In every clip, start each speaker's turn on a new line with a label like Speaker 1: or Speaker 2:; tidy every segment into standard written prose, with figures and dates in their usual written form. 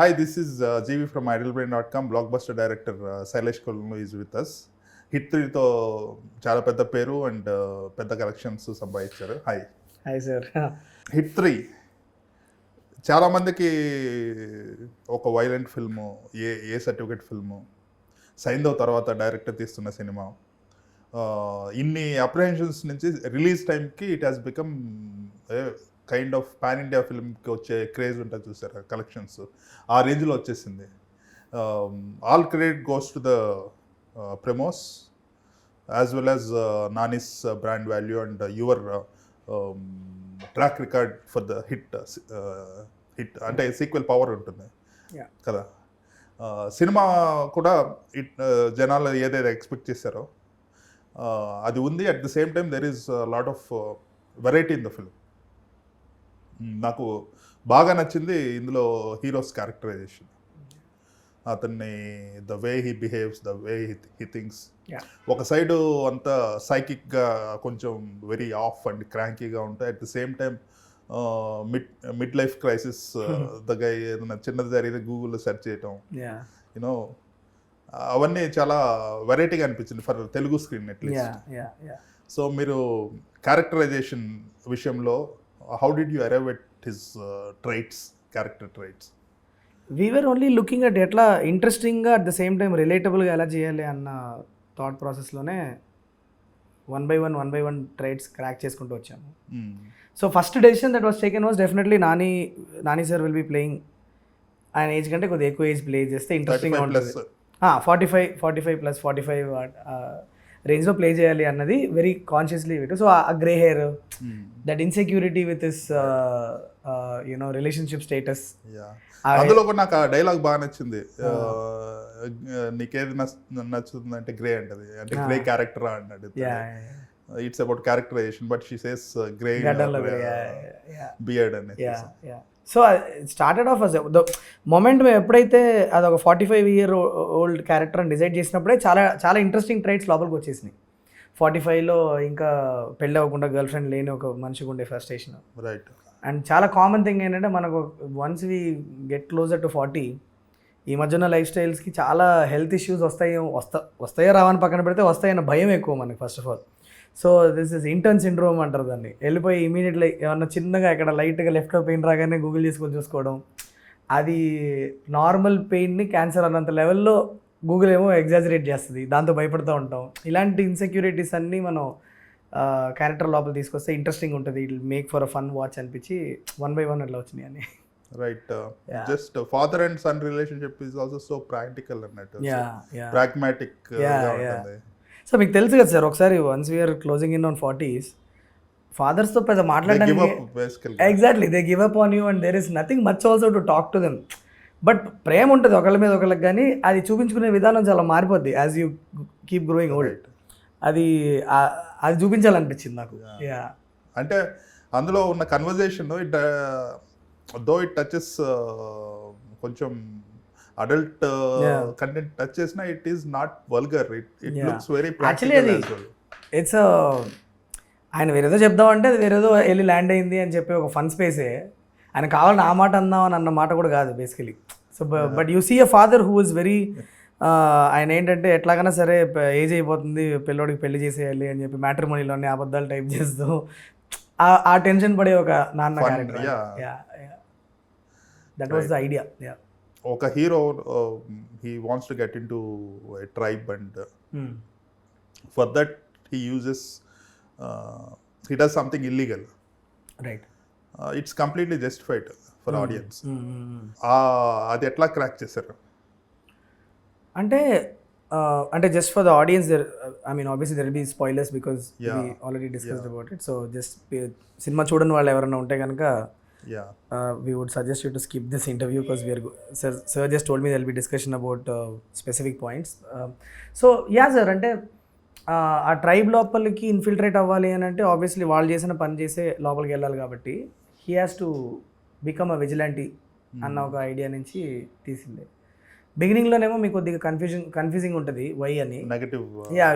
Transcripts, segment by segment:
Speaker 1: Hi, this is GV from idlebrain.com. Blockbuster director Sailesh Kollu is with us. Hit త్రీతో చాలా పెద్ద పేరు and పెద్ద కలెక్షన్స్ సంపాదించారు. Hi
Speaker 2: hi sir.
Speaker 1: Hit three చాలామందికి ఒక violent film, A certificate film, Saindhav తర్వాత డైరెక్టర్ తీస్తున్న సినిమా. ఇన్ని అప్రహెన్షన్స్ నుంచి రిలీజ్ టైంకి it has become kind of pan India ఫిల్మ్కి వచ్చే క్రేజ్ ఉంటుంది చూసారా, కలెక్షన్స్ ఆ రేంజ్లో వచ్చేసింది. All credit goes to the Promos as well as Nani's brand value and your track record for the hit అంటే సీక్వెల్ పవర్ ఉంటుంది కదా. సినిమా కూడా జనాలు ఏదైతే ఎక్స్పెక్ట్ చేశారో అది ఉంది. At the same time there is lot of variety in the film. నాకు బాగా నచ్చింది ఇందులో హీరోస్ క్యారెక్టరైజేషన్. అతన్ని the way he behaves, the way he thinks. ఒక సైడు అంతా సైకిక్గా కొంచెం వెరీ ఆఫ్ అండ్ క్రాంకీగా ఉంటాయి. At the same time mid life crisis దగ్గర ఏదైనా చిన్నది జరిగితే గూగుల్లో సెర్చ్ చేయటం, యూనో అవన్నీ చాలా వెరైటీగా అనిపించింది for Telugu screen at least. So మీరు క్యారెక్టరైజేషన్ విషయంలో how did you arrive at his traits, character traits?
Speaker 2: We were only looking at ఎట్లా ఇంట్రెస్టింగ్గా అట్ ద సేమ్ టైం రిలేటబుల్గా ఎలా చేయాలి అన్న థాట్ ప్రాసెస్లోనే one by one traits crack చేసుకుంటూ వచ్చాము. So first decision that was taken was definitely Nani sir will be playing. ఆయన ఏజ్ కంటే కొద్దిగా ఎక్కువ ఏజ్ ప్లే చేస్తే ఇంట్రెస్టింగ్గా ఉంటుంది. 45 రేంజ్లో ప్లే చేయాలి అన్నది వెరీ కాన్షియస్లీ పెట్టు. సో ఆ grey hair, that insecurity with this you know relationship status.
Speaker 1: అందులో కూడా నాకు ఆ డైలాగ్ బాగా నచ్చింది. నీకేది నచ్చుతుంది అంటే గ్రే అంటది, అంటే గ్రే క్యారెక్టర్ అన్నాడు. It's about characterization but she says grey beard అనేది.
Speaker 2: So started off as the moment మేము ఎప్పుడైతే అదొక 45-year-old క్యారెక్టర్ అని డిసైడ్ చేసినప్పుడే చాలా చాలా ఇంట్రెస్టింగ్ ట్రైట్స్ లోపలికి వచ్చేసినాయి. 45లో ఇంకా పెళ్ళి అవ్వకుండా గర్ల్ ఫ్రెండ్ లేని ఒక మనిషికి ఉండే ఫ్రస్ట్రేషన్.
Speaker 1: రైట్.
Speaker 2: అండ్ చాలా కామన్ థింగ్ ఏంటంటే మనకు once we get closer to 40 ఈ మధ్యన లైఫ్ స్టైల్స్కి చాలా హెల్త్ ఇష్యూస్ వస్తాయో రావని పక్కన పెడితే వస్తాయన్న భయం ఎక్కువ మనకి first of all. So this is intern syndrome అంటారు దాన్ని. వెళ్ళిపోయి ఇమీడియట్లీ ఏమన్నా చిన్నగా ఇక్కడ లైట్గా లెఫ్ట్లో పెయిన్ రాగానే గూగుల్ చేసుకొని చూసుకోవడం, అది నార్మల్ పెయిన్ని క్యాన్సర్ అన్నంత లెవెల్లో గూగుల్ ఏమో ఎగ్జాజరేట్ చేస్తుంది, దాంతో భయపడుతూ ఉంటాం. ఇలాంటి ఇన్సెక్యూరిటీస్ అన్నీ మనం క్యారెక్టర్ లోపల తీసుకొస్తే ఇంట్రెస్టింగ్ ఉంటుంది, it make for a fun watch అనిపించి 1 by 1 అట్లా వచ్చినాయి అని.
Speaker 1: Right. Just father and son relationship is also so practical అన్నట్టు, ప్రాగ్మాటిక్.
Speaker 2: సో మీకు తెలుసు కదా సార్, ఒకసారి once we are closing in on 40s, ఫాదర్స్తో పెద్ద మాట్లాడడానికి exactly they give up on you and there is nothing much also to talk to them. But ప్రేమ ఉంటుంది ఒకళ్ళ మీద ఒకళ్ళకి, కానీ అది చూపించుకునే విధానం చాలా మారిపోద్ది as you keep growing old. అది చూపించాలనిపించింది నాకు.
Speaker 1: అంటే అందులో ఉన్న కన్వర్జేషన్ దో ఇట్ టచెస్ కొంచెం అడల్ట్ కంటెంట్ టచ్ చేసినా it is not vulgar, it looks very practical as well.
Speaker 2: It's ఆయన వేరేదో చెప్దామంటే అది వేరేదో వెళ్ళి ల్యాండ్ అయింది అని చెప్పి ఒక ఫన్ స్పేసే. ఆయన కావాలని ఆ మాట అందాం అని అన్న మాట కూడా కాదు basically. So but you see a father who is very, ఆయన ఏంటంటే ఎట్లాగైనా సరే ఏజ్ అయిపోతుంది, పిల్లోడికి పెళ్లి చేసేయాలి అని చెప్పి మ్యాట్రిమోనీలోనే అబద్ధాలు టైప్ చేస్తూ ఆ టెన్షన్ పడే ఒక నాన్న character. That was the idea.
Speaker 1: ఒక hero he wants to get into a tribe and for that he uses he does something illegal.
Speaker 2: Right.
Speaker 1: It's completely justified for audience. అది ఎట్లా క్రాక్ చేశారు?
Speaker 2: అంటే just for the audience, I mean obviously there will be spoilers because we already discussed about it. So just cinema చూడని వాళ్ళు ఎవరైనా ఉంటే కనుక we would suggest you to skip this interview because sir just told me there will be discussion about specific points. So yeah sir, అంటే ఆ tribe లోపలికి infiltrate అవ్వాలి అని అంటే ఆబ్వియస్లీ వాళ్ళు చేసిన పని చేసే లోపలికి వెళ్ళాలి కాబట్టి he has to become a vigilante అన్న ఒక ఐడియా నుంచి తీసింది. బిగినింగ్లోనేమో మీకు కొద్దిగా కన్ఫ్యూజింగ్ ఉంటుంది వై అని.
Speaker 1: Negative.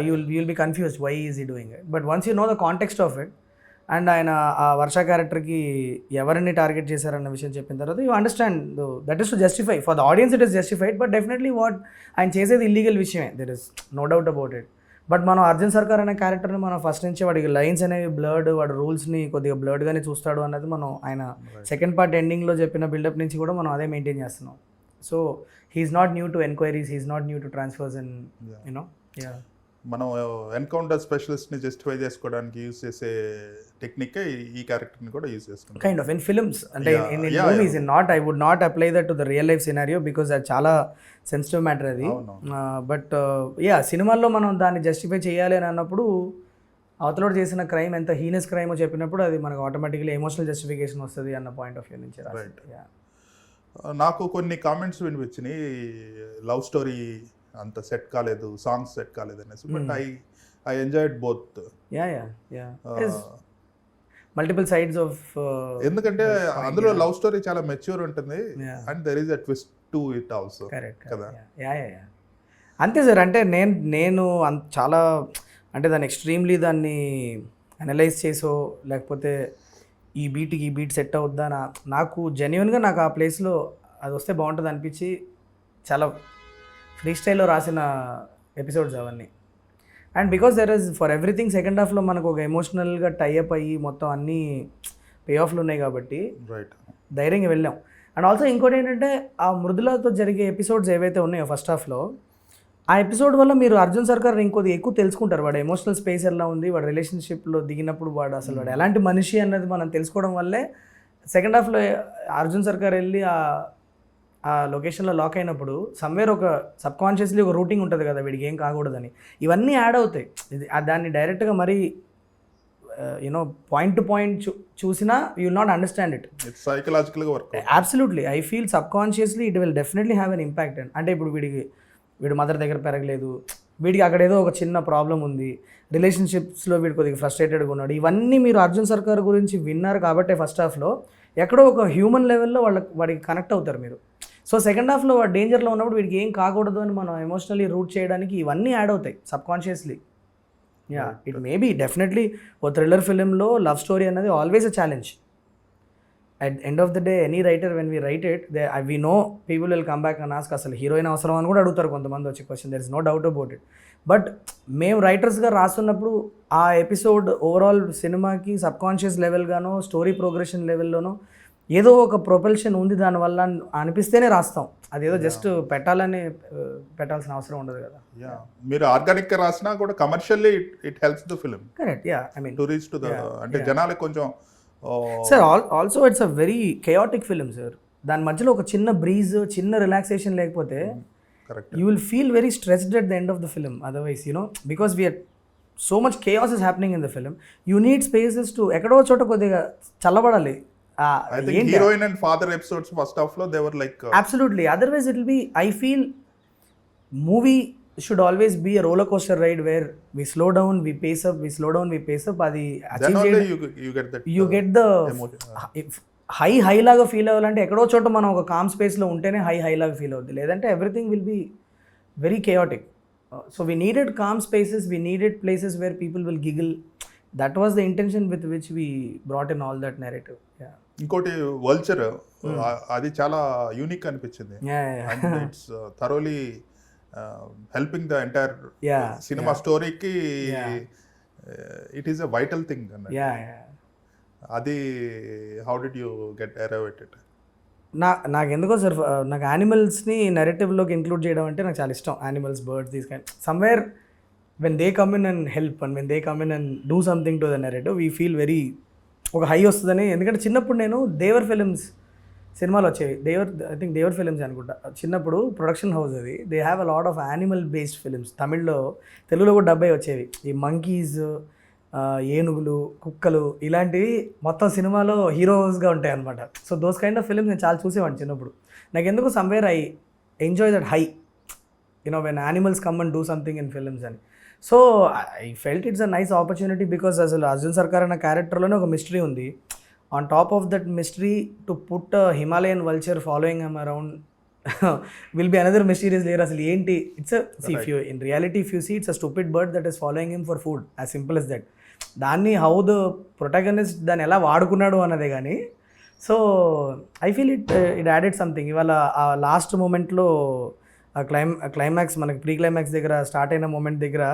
Speaker 2: You will be confused why is he doing it. But once you know the context of it, and ఆయన ఆ వర్ష క్యారెక్టర్కి ఎవరిని టార్గెట్ చేశారన్న విషయం చెప్పిన తర్వాత you understand that is to justify for the audience it is justified, but definitely what ఆయన చేసేది ఇల్లీగల్ విషయమే, there is no doubt about it. But మనం అర్జున్ సర్కార్ అనే క్యారెక్టర్ని మనం ఫస్ట్ నుంచి వాడికి లైన్స్ అనేవి బ్లర్డ్, వాడు రూల్స్ని కొద్దిగా బ్లర్డ్గానే చూస్తాడు అన్నది మనం ఆయన సెకండ్ పార్ట్ ఎండింగ్లో చెప్పిన బిల్డప్ నుంచి కూడా మనం అదే మెయింటైన్ చేస్తున్నాం. So he's not new to enquiries, he's not new to transfers and you know
Speaker 1: మనం ఎన్కౌంటర్ స్పెషలిస్ట్ని జస్టిఫై చేసుకోవడానికి యూజ్ చేసే టెక్నిక్ ఈ క్యారెక్టర్ని కూడా యూజ్ చేసుకుంటాం
Speaker 2: కైండ్ ఆఫ్ ఇన్ ఫిల్మ్స్ అంటే in movies. In not I would not apply that to the real life scenario because అది చాలా సెన్సిటివ్ మ్యాటర్ అది. బట్ యా సినిమాల్లో మనం దాన్ని జస్టిఫై చేయాలి అని అన్నప్పుడు అవతలోడు చేసిన క్రైమ్ ఎంత హీనస్ క్రైమో చెప్పినప్పుడు అది మనకు ఆటోమేటిక్లీ ఎమోషనల్ జస్టిఫికేషన్ వస్తుంది అన్న పాయింట్ ఆఫ్ వ్యూ నుంచి.
Speaker 1: నాకు కొన్ని కామెంట్స్ వినిపించినాయి, లవ్ స్టోరీ అంత సెట్ కాలేదు, సాంగ్స్ సెట్ కాలేదు అనేసి, but I enjoyed both.
Speaker 2: Multiple sides of,
Speaker 1: ఎందుకంటే అందులో లవ్ స్టోరీ చాలా మెచ్యూర్ ఉంటుంది and there is a twist to it also.
Speaker 2: Correct కదా. అంతే సార్, అంటే నేను చాలా అంటే దాన్ని ఎక్స్ట్రీమ్లీ దాన్ని అనలైజ్ చేసో లేకపోతే ఈ బీట్ సెట్ అవుద్దా నాకు జెన్యున్గా నాకు ఆ ప్లేస్లో అది వస్తే బాగుంటుంది అనిపించి చాలా ఫ్రీ స్టైల్లో రాసిన ఎపిసోడ్స్ అవన్నీ. And because there is for everything second హాఫ్లో మనకు ఒక ఎమోషనల్గా టైఅప్ అయ్యి మొత్తం అన్నీ పే ఆఫ్లు ఉన్నాయి కాబట్టి ధైర్యంగా వెళ్ళాం. అండ్ ఆల్సో ఇంకోటి ఏంటంటే ఆ మృదులతో జరిగే ఎపిసోడ్స్ ఏవైతే ఉన్నాయో ఫస్ట్ హాఫ్లో, ఆ ఎపిసోడ్ వల్ల మీరు అర్జున్ సర్కార్ ఇంకొద్ది ఎక్కువ తెలుసుకుంటారు. వాడు ఎమోషనల్ స్పేస్ ఎలా ఉంది, వాడు రిలేషన్షిప్లో దిగినప్పుడు వాడు అసలు వాడు ఎలాంటి మనిషి అన్నది మనం తెలుసుకోవడం వల్లే సెకండ్ హాఫ్లో అర్జున్ సర్కార్ వెళ్ళి ఆ లొకేషన్లో లాక్ అయినప్పుడు సమ్వేర్ ఒక సబ్కాన్షియస్లీ ఒక రూటింగ్ ఉంటుంది కదా వీడికి ఏం కాకూడదని, ఇవన్నీ యాడ్ అవుతాయి. దాన్ని డైరెక్ట్గా మరీ యూనో పాయింట్ టు పాయింట్ చూసినా you will not understand it.
Speaker 1: సైకలాజికల్గా work
Speaker 2: absolutely I feel subconsciously it will definitely have an impact. అంటే ఇప్పుడు వీడు మదర్ దగ్గర పెరగలేదు, వీడికి అక్కడ ఏదో ఒక చిన్న ప్రాబ్లం ఉంది, రిలేషన్షిప్స్లో వీడు కొద్దిగా ఫ్రస్ట్రేటెడ్గా ఉన్నాడు, ఇవన్నీ మీరు అర్జున్ సర్కార్ గురించి విన్నారు కాబట్టి ఫస్ట్ హాఫ్లో ఎక్కడో ఒక హ్యూమన్ లెవెల్లో వాడికి కనెక్ట్ అవుతారు మీరు. సో సెకండ్ హాఫ్లో వాడు డేంజర్లో ఉన్నప్పుడు వీడికి ఏం కాకూడదు అని మనం ఎమోషనలీ రూట్ చేయడానికి ఇవన్నీ యాడ్ అవుతాయి subconsciously. Yeah it may be definitely ఓ థ్రిల్లర్ ఫిలింలో లవ్ స్టోరీ అనేది always a challenge. At end of the day any writer when we write it we know people will come back and ask అసలు heroine అవసరం అని కూడా అడుగుతారు కొంతమంది వచ్చే question, there is no doubt about it. But మేము రైటర్స్గా రాస్తున్నప్పుడు ఆ ఎపిసోడ్ ఓవరాల్ సినిమాకి సబ్కాన్షియస్ లెవెల్గానో స్టోరీ ప్రోగ్రెషన్ లెవెల్లోనో ఏదో ఒక ప్రొపల్షన్ ఉంది దానివల్ల అనిపిస్తేనే రాస్తాం, అదేదో జస్ట్ పెట్టాల్సిన అవసరం ఉండదు కదా.
Speaker 1: మీరు ఆర్గానిక్గా రాసినా కూడా commercially it helps the film.
Speaker 2: Correct. Yeah I mean
Speaker 1: to reach to the అంటే జనాలకు కొంచెం
Speaker 2: sir also it's a very chaotic film sir. దాని మధ్యలో ఒక చిన్న బ్రీజ్, చిన్న రిలాక్సేషన్ లేకపోతే you will feel very stressed at the end of the film. Otherwise you know because we are so much chaos is happening in the film, you need spaces to ఎక్కడో చోట కొద్దిగా చల్లబడాలి.
Speaker 1: I think heroine and father episodes first half lo they were like
Speaker 2: absolutely, otherwise it will be, I feel movie should always be a roller coaster ride where we slow down, we pace up, we slow down, we pace up. Adi
Speaker 1: then only you get that
Speaker 2: you get the high లాగా feel అవ్వాలంటే ఎక్కడో చోట మనం ఒక com స్పేస్లో ఉంటేనే high లాగా feel అవుద్ది, లేదంటే everything will be very chaotic. So we needed calm spaces, we needed places where people will giggle. That was the intention with which we brought in all that narrative.
Speaker 1: ఇంకోటి vulture అది చాలా unique అనిపించింది. It's thoroughly helping the entire cinema స్టోరీకి. It is a vital thing అన్నది. అది how did you get arrive at it?
Speaker 2: నాకు ఎందుకో sir నాకు యానిమల్స్ని నెరేటివ్లోకి ఇంక్లూడ్ చేయడం అంటే నాకు చాలా ఇష్టం. Animals, birds, these kind somewhere when they come in and help and when they come in and do something to the narrative we feel very ఒక high వస్తుందని. ఎందుకంటే చిన్నప్పుడు నేను దేవర్ ఫిలిమ్స్ సినిమాలు వచ్చేవి, ఐ థింక్ దేవర్ ఫిలిమ్స్ అనుకుంటా చిన్నప్పుడు, production house అది. They have a lot of animal based films. తమిళ్లో, తెలుగులో కూడా 70 వచ్చేవి. ఈ మంకీస్, ఏనుగులు, కుక్కలు ఇలాంటివి మొత్తం సినిమాలో హీరోస్గా ఉంటాయి అనమాట. So those kind of films నేను చాలా చూసేవాడిని చిన్నప్పుడు. నాకు ఎందుకు somewhere I enjoy that high you know when animals come and do something in films అని. So I felt it's a nice opportunity because అసలు అర్జున్ సర్కార్ అన్న క్యారెక్టర్లోనే ఒక మిస్టరీ ఉంది. On top of that mystery to put Himalayan vulture following him around will be another mysterious layer. అసలు ఏంటి? It's if you in reality if you see it's a stupid bird that is following him for food, as simple as that. దాన్ని how the protagonist దాన్ని ఎలా వాడుకున్నాడు అన్నదే కానీ. So I feel it added something. ఇవాళ ఆ last మూమెంట్లో ఆ క్లైమాక్స్ మనకి ప్రీ క్లైమాక్స్ దగ్గర స్టార్ట్ అయిన మూమెంట్ దగ్గర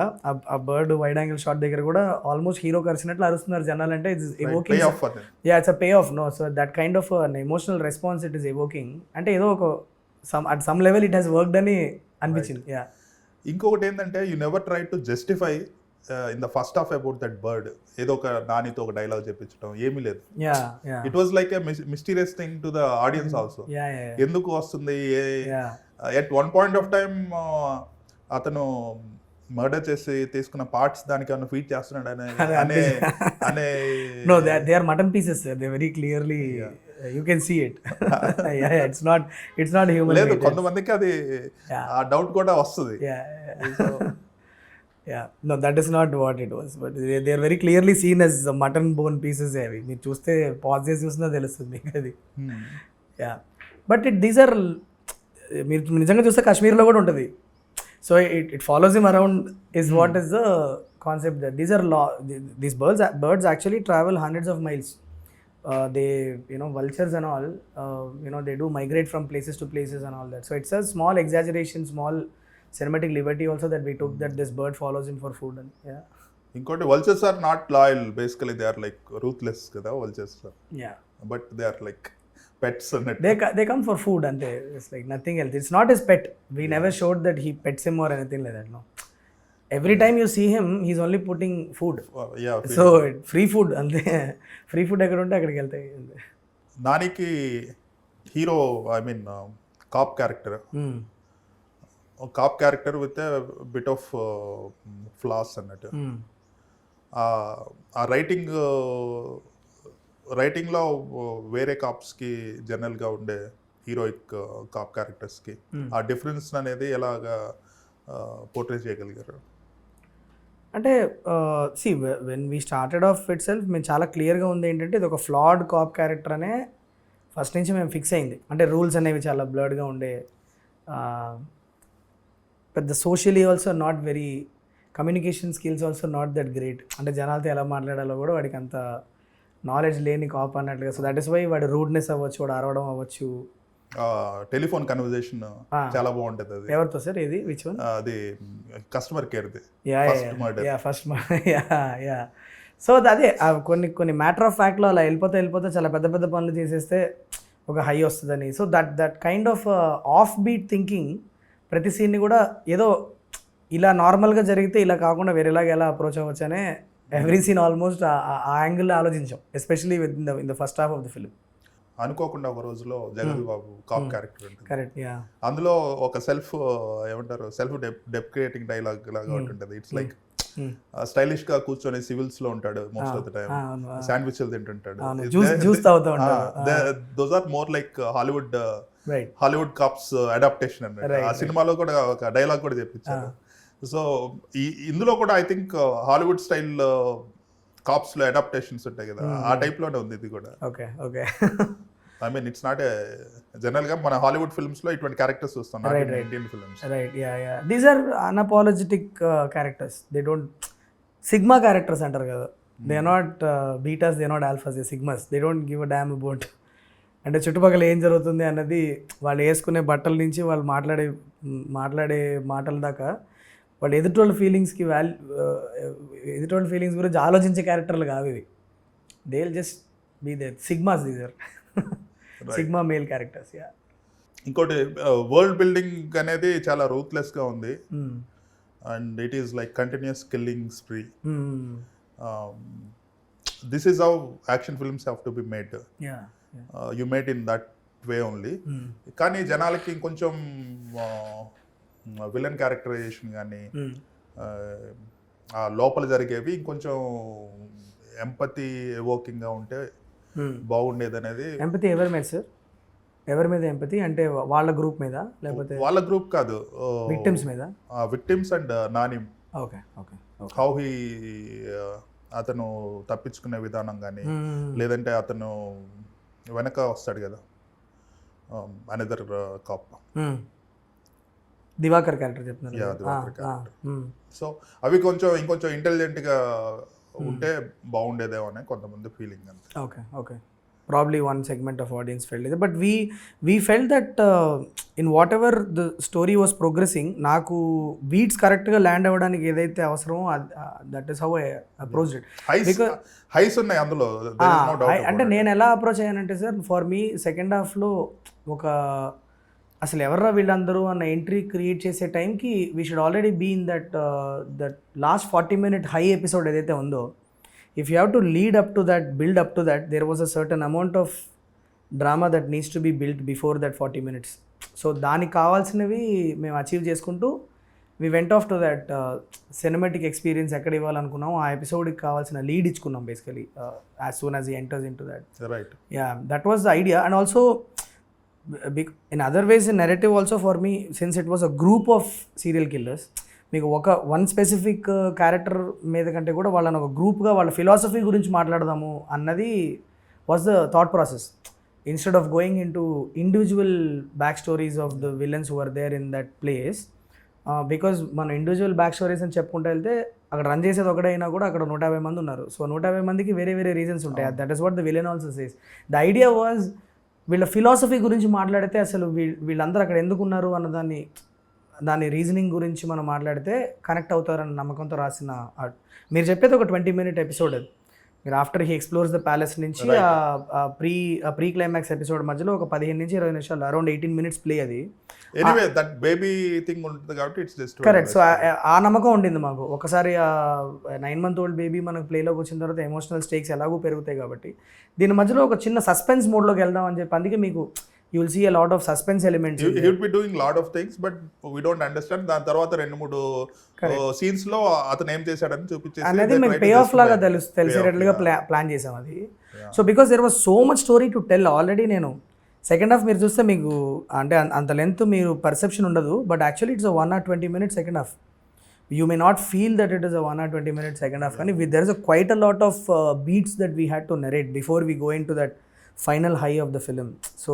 Speaker 2: ఆ బర్డ్ వైడ్ యాంగిల్ షాట్ దగ్గర కూడా ఆల్మోస్ట్ హీరో కలిసినట్లు అరుస్తున్నారు జనాలు. అంటే it's evoking, it's a pay off. No, so that kind of emotional response it is evoking. అంటే ఏదో ఒక at some level it has worked అని అనిపించింది. యా.
Speaker 1: ఇంకొకటి ఏంటంటే you never try to justify in the first half about that bird. ఏదో ఒక నానితో ఒక డైలాగ్ చెప్పించడం ఏమీ లేదు. It was like a mysterious thing to the audience also. ఎందుకు వస్తుంది at one point of time అతను మర్డర్ చేసి తీసుకున్న పార్ట్స్ దానికి ఏమైనా ఫీడ్ చేస్తున్నాడు అనే
Speaker 2: no, they are mutton pieces, they very clearly you can see it. It's not human.
Speaker 1: లేదు, కొంతమందికి అది ఆ డౌట్ కూడా వస్తుంది.
Speaker 2: No, that is not what it was, but they are very clearly seen as mutton bone pieces. అవి మీరు చూస్తే pause చేసి చూసినా తెలుస్తుంది అది. యా, బట్ దీస్ ఆర్, మీరు నిజంగా చూస్తే కాశ్మీర్లో కూడా ఉంటుంది. So it follows him around is what is the concept that these are these birds actually travel hundreds of miles. They, vultures and all, they do migrate from places to places and all that. So it's a small exaggeration, small cinematic liberty also that we took, that this bird follows him for food. And yeah,
Speaker 1: ఇంకోటి vultures are not loyal, basically they are like ruthless కదా vultures.
Speaker 2: Yeah,
Speaker 1: but they are like pets and
Speaker 2: they come for food and it's like nothing else. It's not his pet. We never showed that he pets him or anything like that. No, every time you see him he's only putting food. So free food ante, free food ఎక్కడ ఉంటే అక్కడికి వెళ్తాయి.
Speaker 1: నానికి hero, I mean cap character, cap character with bit of floss అన్నట్టు. ఆ రైటింగ్లో వేరే కాప్స్కి జనరల్గా ఉండే హీరోయిక్ కాప్ క్యారెక్టర్స్కి ఆ డిఫరెన్స్ అనేది ఎలాగా పోర్ట్రే చేయగలిగారు?
Speaker 2: అంటే see when we started off it self మేము చాలా క్లియర్గా ఉంది ఏంటంటే ఇది ఒక ఫ్లాడ్ కాప్ క్యారెక్టర్ అనే ఫస్ట్ నుంచి మేము ఫిక్స్ అయింది. అంటే రూల్స్ అనేవి చాలా బ్లర్డ్గా ఉండే, పెద్ద socially also not very, communication skills also not that great. అంటే జనాలతో ఎలా మాట్లాడాలో కూడా వాడికి అంత నాలెడ్జ్ లేని కాప్ అన్నట్లుగా. సో దట్ ఈస్ వై వాడి రూడ్నెస్ అవ్వచ్చు, వాడు అరవడం అవ్వచ్చు.
Speaker 1: టెలిఫోన్ కన్వర్జేషన్ చాలా బాగుంటుంది. అది
Speaker 2: ఎవరితో సార్? ఇది విచ్ వన్?
Speaker 1: అది కస్టమర్ కేర్ది.
Speaker 2: First yeah. సో అదే కొన్ని మ్యాటర్ ఆఫ్ ఫ్యాక్ట్లో అలా వెళ్ళిపోతే చాలా పెద్ద పెద్ద పనులు చేసేస్తే ఒక హై వస్తుందని. So that kind of off beat thinking ప్రతి సీన్ని కూడా ఏదో ఇలా నార్మల్గా జరిగితే ఇలా కాకుండా వేరేలాగా ఎలా అప్రోచ్ అవ్వచ్చు అనే ఎవ్రీ సీన్ ఆల్మోస్ట్ ఆ యాంగిల్లో ఆలోచించాం, especially with in the first half of the film.
Speaker 1: అనుకోకుండా ఒక రోజులో జగతి బాబు కాప్ క్యారెక్టర్ ఉంటుంది.
Speaker 2: Correct, yeah.
Speaker 1: అందులో ఒక సెల్ఫ్ డెప్రికేటింగ్ డైలాగ్ లాగా ఉంటుంది. ఇట్స్ లైక్ స్టైలిష్ గా కూర్చొని సివిల్స్ లో ఉంటాడు మోస్ట్ ఆఫ్ ద టైం, శాండ్విచ్లు తింటుంటాడు. Those are more like Hollywood cops adaptation అన్నట్టు. ఆ సినిమాలో కూడా ఒక డైలాగ్ కూడా చెప్పించారు. సో ఇందులో కూడా I think Hollywood style cops లో అడాప్టేషన్స్ ఉంటాయి కదా, ఆ టైప్ లోనే ఉంది ఇది కూడా.
Speaker 2: Okay.
Speaker 1: I mean it's not general గా మన హాలీవుడ్ ఫిల్మ్స్ లో ఇటువంటి క్యారెక్టర్స్ చూస్తాం, Indian films.
Speaker 2: Right, yeah. These are unapologetic characters. They don't, sigma characters అంటారు కదా, they are not betas, they are not alphas, they sigmas. They don't give a damn about అంటే చుట్టుపక్కల ఏం జరుగుతుంది అన్నది. వాళ్ళు వేసుకునే బట్టల నుంచి వాళ్ళు మాట్లాడే మాటల దాకా వాళ్ళు ఎదుటోళ్ళ ఫీలింగ్స్కి ఎదుటోళ్ళ ఫీలింగ్స్ గురించి ఆలోచించే క్యారెక్టర్లు కావు ఇవి. They will just be they sigmas. These are sigma male characters. Yeah.
Speaker 1: ఇంకోటి వరల్డ్ బిల్డింగ్ అనేది చాలా రూత్లెస్గా ఉంది. And it is like continuous killing spree. This is how action films have to be made. You made in that way only. కానీ జనాలకి ఇంకొంచెం villain characterization కానీ ఆ లోపల జరిగేవి ఇంకొంచెం ఎంపతి ఎవోకింగ్గా ఉంటే బాగుండేది అనేది.
Speaker 2: ఎంపతి ఎవరి మీద సార్? ఎవరి మీద ఎంపతి అంటే వాళ్ళ గ్రూప్ మీద, లేకపోతే
Speaker 1: వాళ్ళ గ్రూప్ కాదు,
Speaker 2: విక్టిమ్స్ మీద?
Speaker 1: Victims and Nani.
Speaker 2: Okay.
Speaker 1: How he అతను తప్పించుకునే విధానం కానీ, లేదంటే అతను వెనక వస్తాడు కదా అనదర్ కాప్,
Speaker 2: దివాకర్ క్యారెక్టర్ చెప్తున్నారు.
Speaker 1: సో అవి ఇంకొంచెం ఇంటెలిజెంట్గా ఉంటే బాగుండేదేమో అని కొంతమంది ఫీలింగ్ అంతే.
Speaker 2: Okay, okay. Probably one segment of audience felt it, but we felt that in whatever the story was progressing, నాకు బీట్స్ కరెక్ట్గా ల్యాండ్ అవ్వడానికి ఏదైతే అవసరమో that is how I approach it.
Speaker 1: Highs ఉన్నాయి అందులో, there is no doubt about
Speaker 2: అంటే
Speaker 1: it.
Speaker 2: నేను ఎలా అప్రోచ్ అయ్యానంటే సార్, ఫర్ మీ సెకండ్ హాఫ్లో ఒక అసలు ఎవర్రా వీళ్ళందరూ అన్న ఎంట్రీ క్రియేట్ చేసే టైంకి we should already be in that last 40-minute high episode ఏదైతే ఉందో, if you have to lead up to that, build up to that, there was a certain amount of drama that needs to be built before that 40 minutes. So దానికి కావాల్సినవి మేము achieve చేసుకుంటూ we went off to that cinematic experience ఎక్కడ ఇవ్వాలనుకున్నాం ఆ ఎపిసోడ్కి కావాల్సిన lead ఇచ్చుకున్నాం basically as soon as he enters in to that.
Speaker 1: Right.
Speaker 2: Yeah, that was the idea. And also in other ways in narrative also for me, since it was a group of serial killers, మీకు one specific character మీద కంటే కూడా వాళ్ళని ఒక గ్రూప్గా వాళ్ళ philosophy గురించి మాట్లాడదాము అన్నది was the thought process, instead of going into individual back stories of the villains who are there in that place. Because మనం ఇండివిజువల్ బ్యాక్ స్టోరీస్ అని చెప్పుకుంటూ వెళ్తే అక్కడ రన్ చేసేది ఒకటైనా కూడా అక్కడ 150 మంది ఉన్నారు. సో 150 మందికి వేరే వేరే రీజన్స్ ఉంటాయి. That is what the villain also says. The idea was వీళ్ళ ఫిలాసఫీ గురించి మాట్లాడితే అసలు వీళ్ళందరూ అక్కడ ఎందుకు ఉన్నారు అన్న దాని రీజనింగ్ గురించి మనం మాట్లాడితే కనెక్ట్ అవుతారన్న నమ్మకంతో రాసిన ఆర్ట్. మీరు చెప్పేది ఒక 20-minute ఎపిసోడ్ అది. మీరు after he explores the palace నుంచి ప్రీ క్లైమాక్స్ ఎపిసోడ్ మధ్యలో ఒక 15 నుంచి 20 నిమిషాలు, అరౌండ్ 18 minutes ప్లే అది.
Speaker 1: ఎనీవే దట్ బేబీ థింగ్ ఉంటుంది కాబట్టి ఇట్స్ జస్ట్
Speaker 2: కరెక్ట్. సో ఆ నమ్మకం ఉండింది మాకు. ఒకసారి 9-month-old బేబీ మనకు ప్లేలోకి వచ్చిన తర్వాత ఎమోషనల్ స్టేక్స్ ఎలాగూ పెరుగుతాయి కాబట్టి దీని మధ్యలో ఒక చిన్న సస్పెన్స్ మోడ్లోకి వెళ్దాం అని చెప్పి, అందుకే మీకు you will see a lot of suspense elements.
Speaker 1: He would be doing lot of things but we don't understand. దాని తర్వాత 2-3 సీన్స్ లో అతను ఏం చేశాడని చూపించేసి
Speaker 2: అనేది మేము పే ఆఫ్ లాగా తెలిసేటట్లుగా ప్లాన్ చేసాం అది. So because there was so much story to tell already. నేను సెకండ్ హాఫ్ మీరు చూస్తే మీకు అంటే అంత లెంత్ మీరు పర్సెప్షన్ ఉండదు, but actually it's 1 or 20 minutes second half. You may not feel that it is 1 or 20 minutes second half, కానీ there is quite a lot of beats that we had to narrate before we go in to that final high of the film. So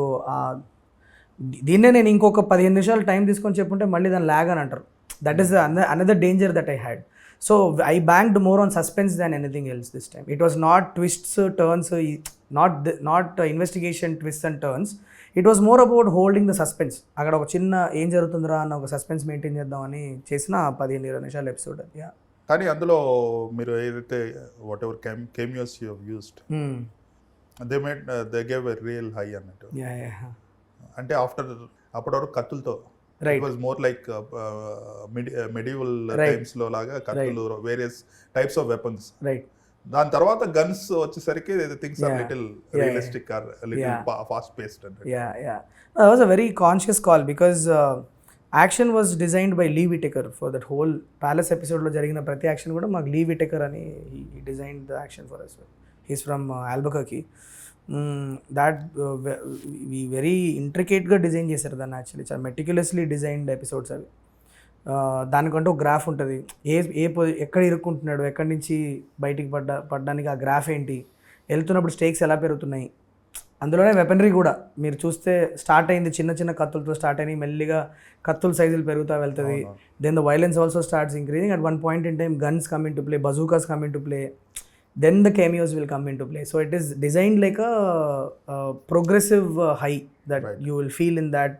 Speaker 2: దీన్నే నేను ఇంకొక 15 నిమిషాలు time తీసుకొని చెప్పుంటే మళ్ళీ దాన్ని lag అని అంటారు. That is another danger that I had. So I banked more on suspense than anything else this time. It was not twists turns, not investigation twist and turns. It was more about holding the suspense. అక్కడ ఒక చిన్న ఏం జరుగుతుందిరా అన్న ఒక suspense maintain చేద్దామని చేసిన 15-20 నిమిషాల episode అది.
Speaker 1: కానీ అందులో మీరు ఏదైతే what ever కెమియోస్ you have used they gave a real high అన్నట్టు. అంటే అప్పటి వరకు కత్తులతో it was more like medieval times లో లాగా కత్తులు, వేరియస్ టైప్స్ ఆఫ్ వెపన్స్. దాని తర్వాత గన్స్ వచ్చేసరికి things are little realistic or little fast paced అంటే.
Speaker 2: That was a very conscious call because action was designed by Lee Whitaker for that whole Palace episode లో జరిగిన ప్రతి action కూడా మాకు Lee Whitaker అని he designed the action for us. He's from Albuquerque. That we very intricate-గా design చేశారు దాన్ని. Actually చాలా మెటిక్యులస్లీ డిజైన్డ్ ఎపిసోడ్స్ అవి. దానికంటూ ఒక గ్రాఫ్ ఉంటుంది, ఎక్కడ ఇరుక్కుంటున్నాడు, ఎక్కడి నుంచి బయటికి పడ్డానికి ఆ గ్రాఫ్ ఏంటి, వెళ్తున్నప్పుడు స్టేక్స్ ఎలా పెరుగుతున్నాయి. అందులోనే వెపనరీ కూడా మీరు చూస్తే స్టార్ట్ అయింది చిన్న చిన్న కత్తులతో స్టార్ట్ అయినాయి, మెల్లిగా కత్తుల సైజులు పెరుగుతూ వెళ్తుంది. Then the violence also starts increasing. At one point in time guns come in to play, bazookas come in to play, then the cameos will come into play. So it is designed like a progressive high that you will feel in that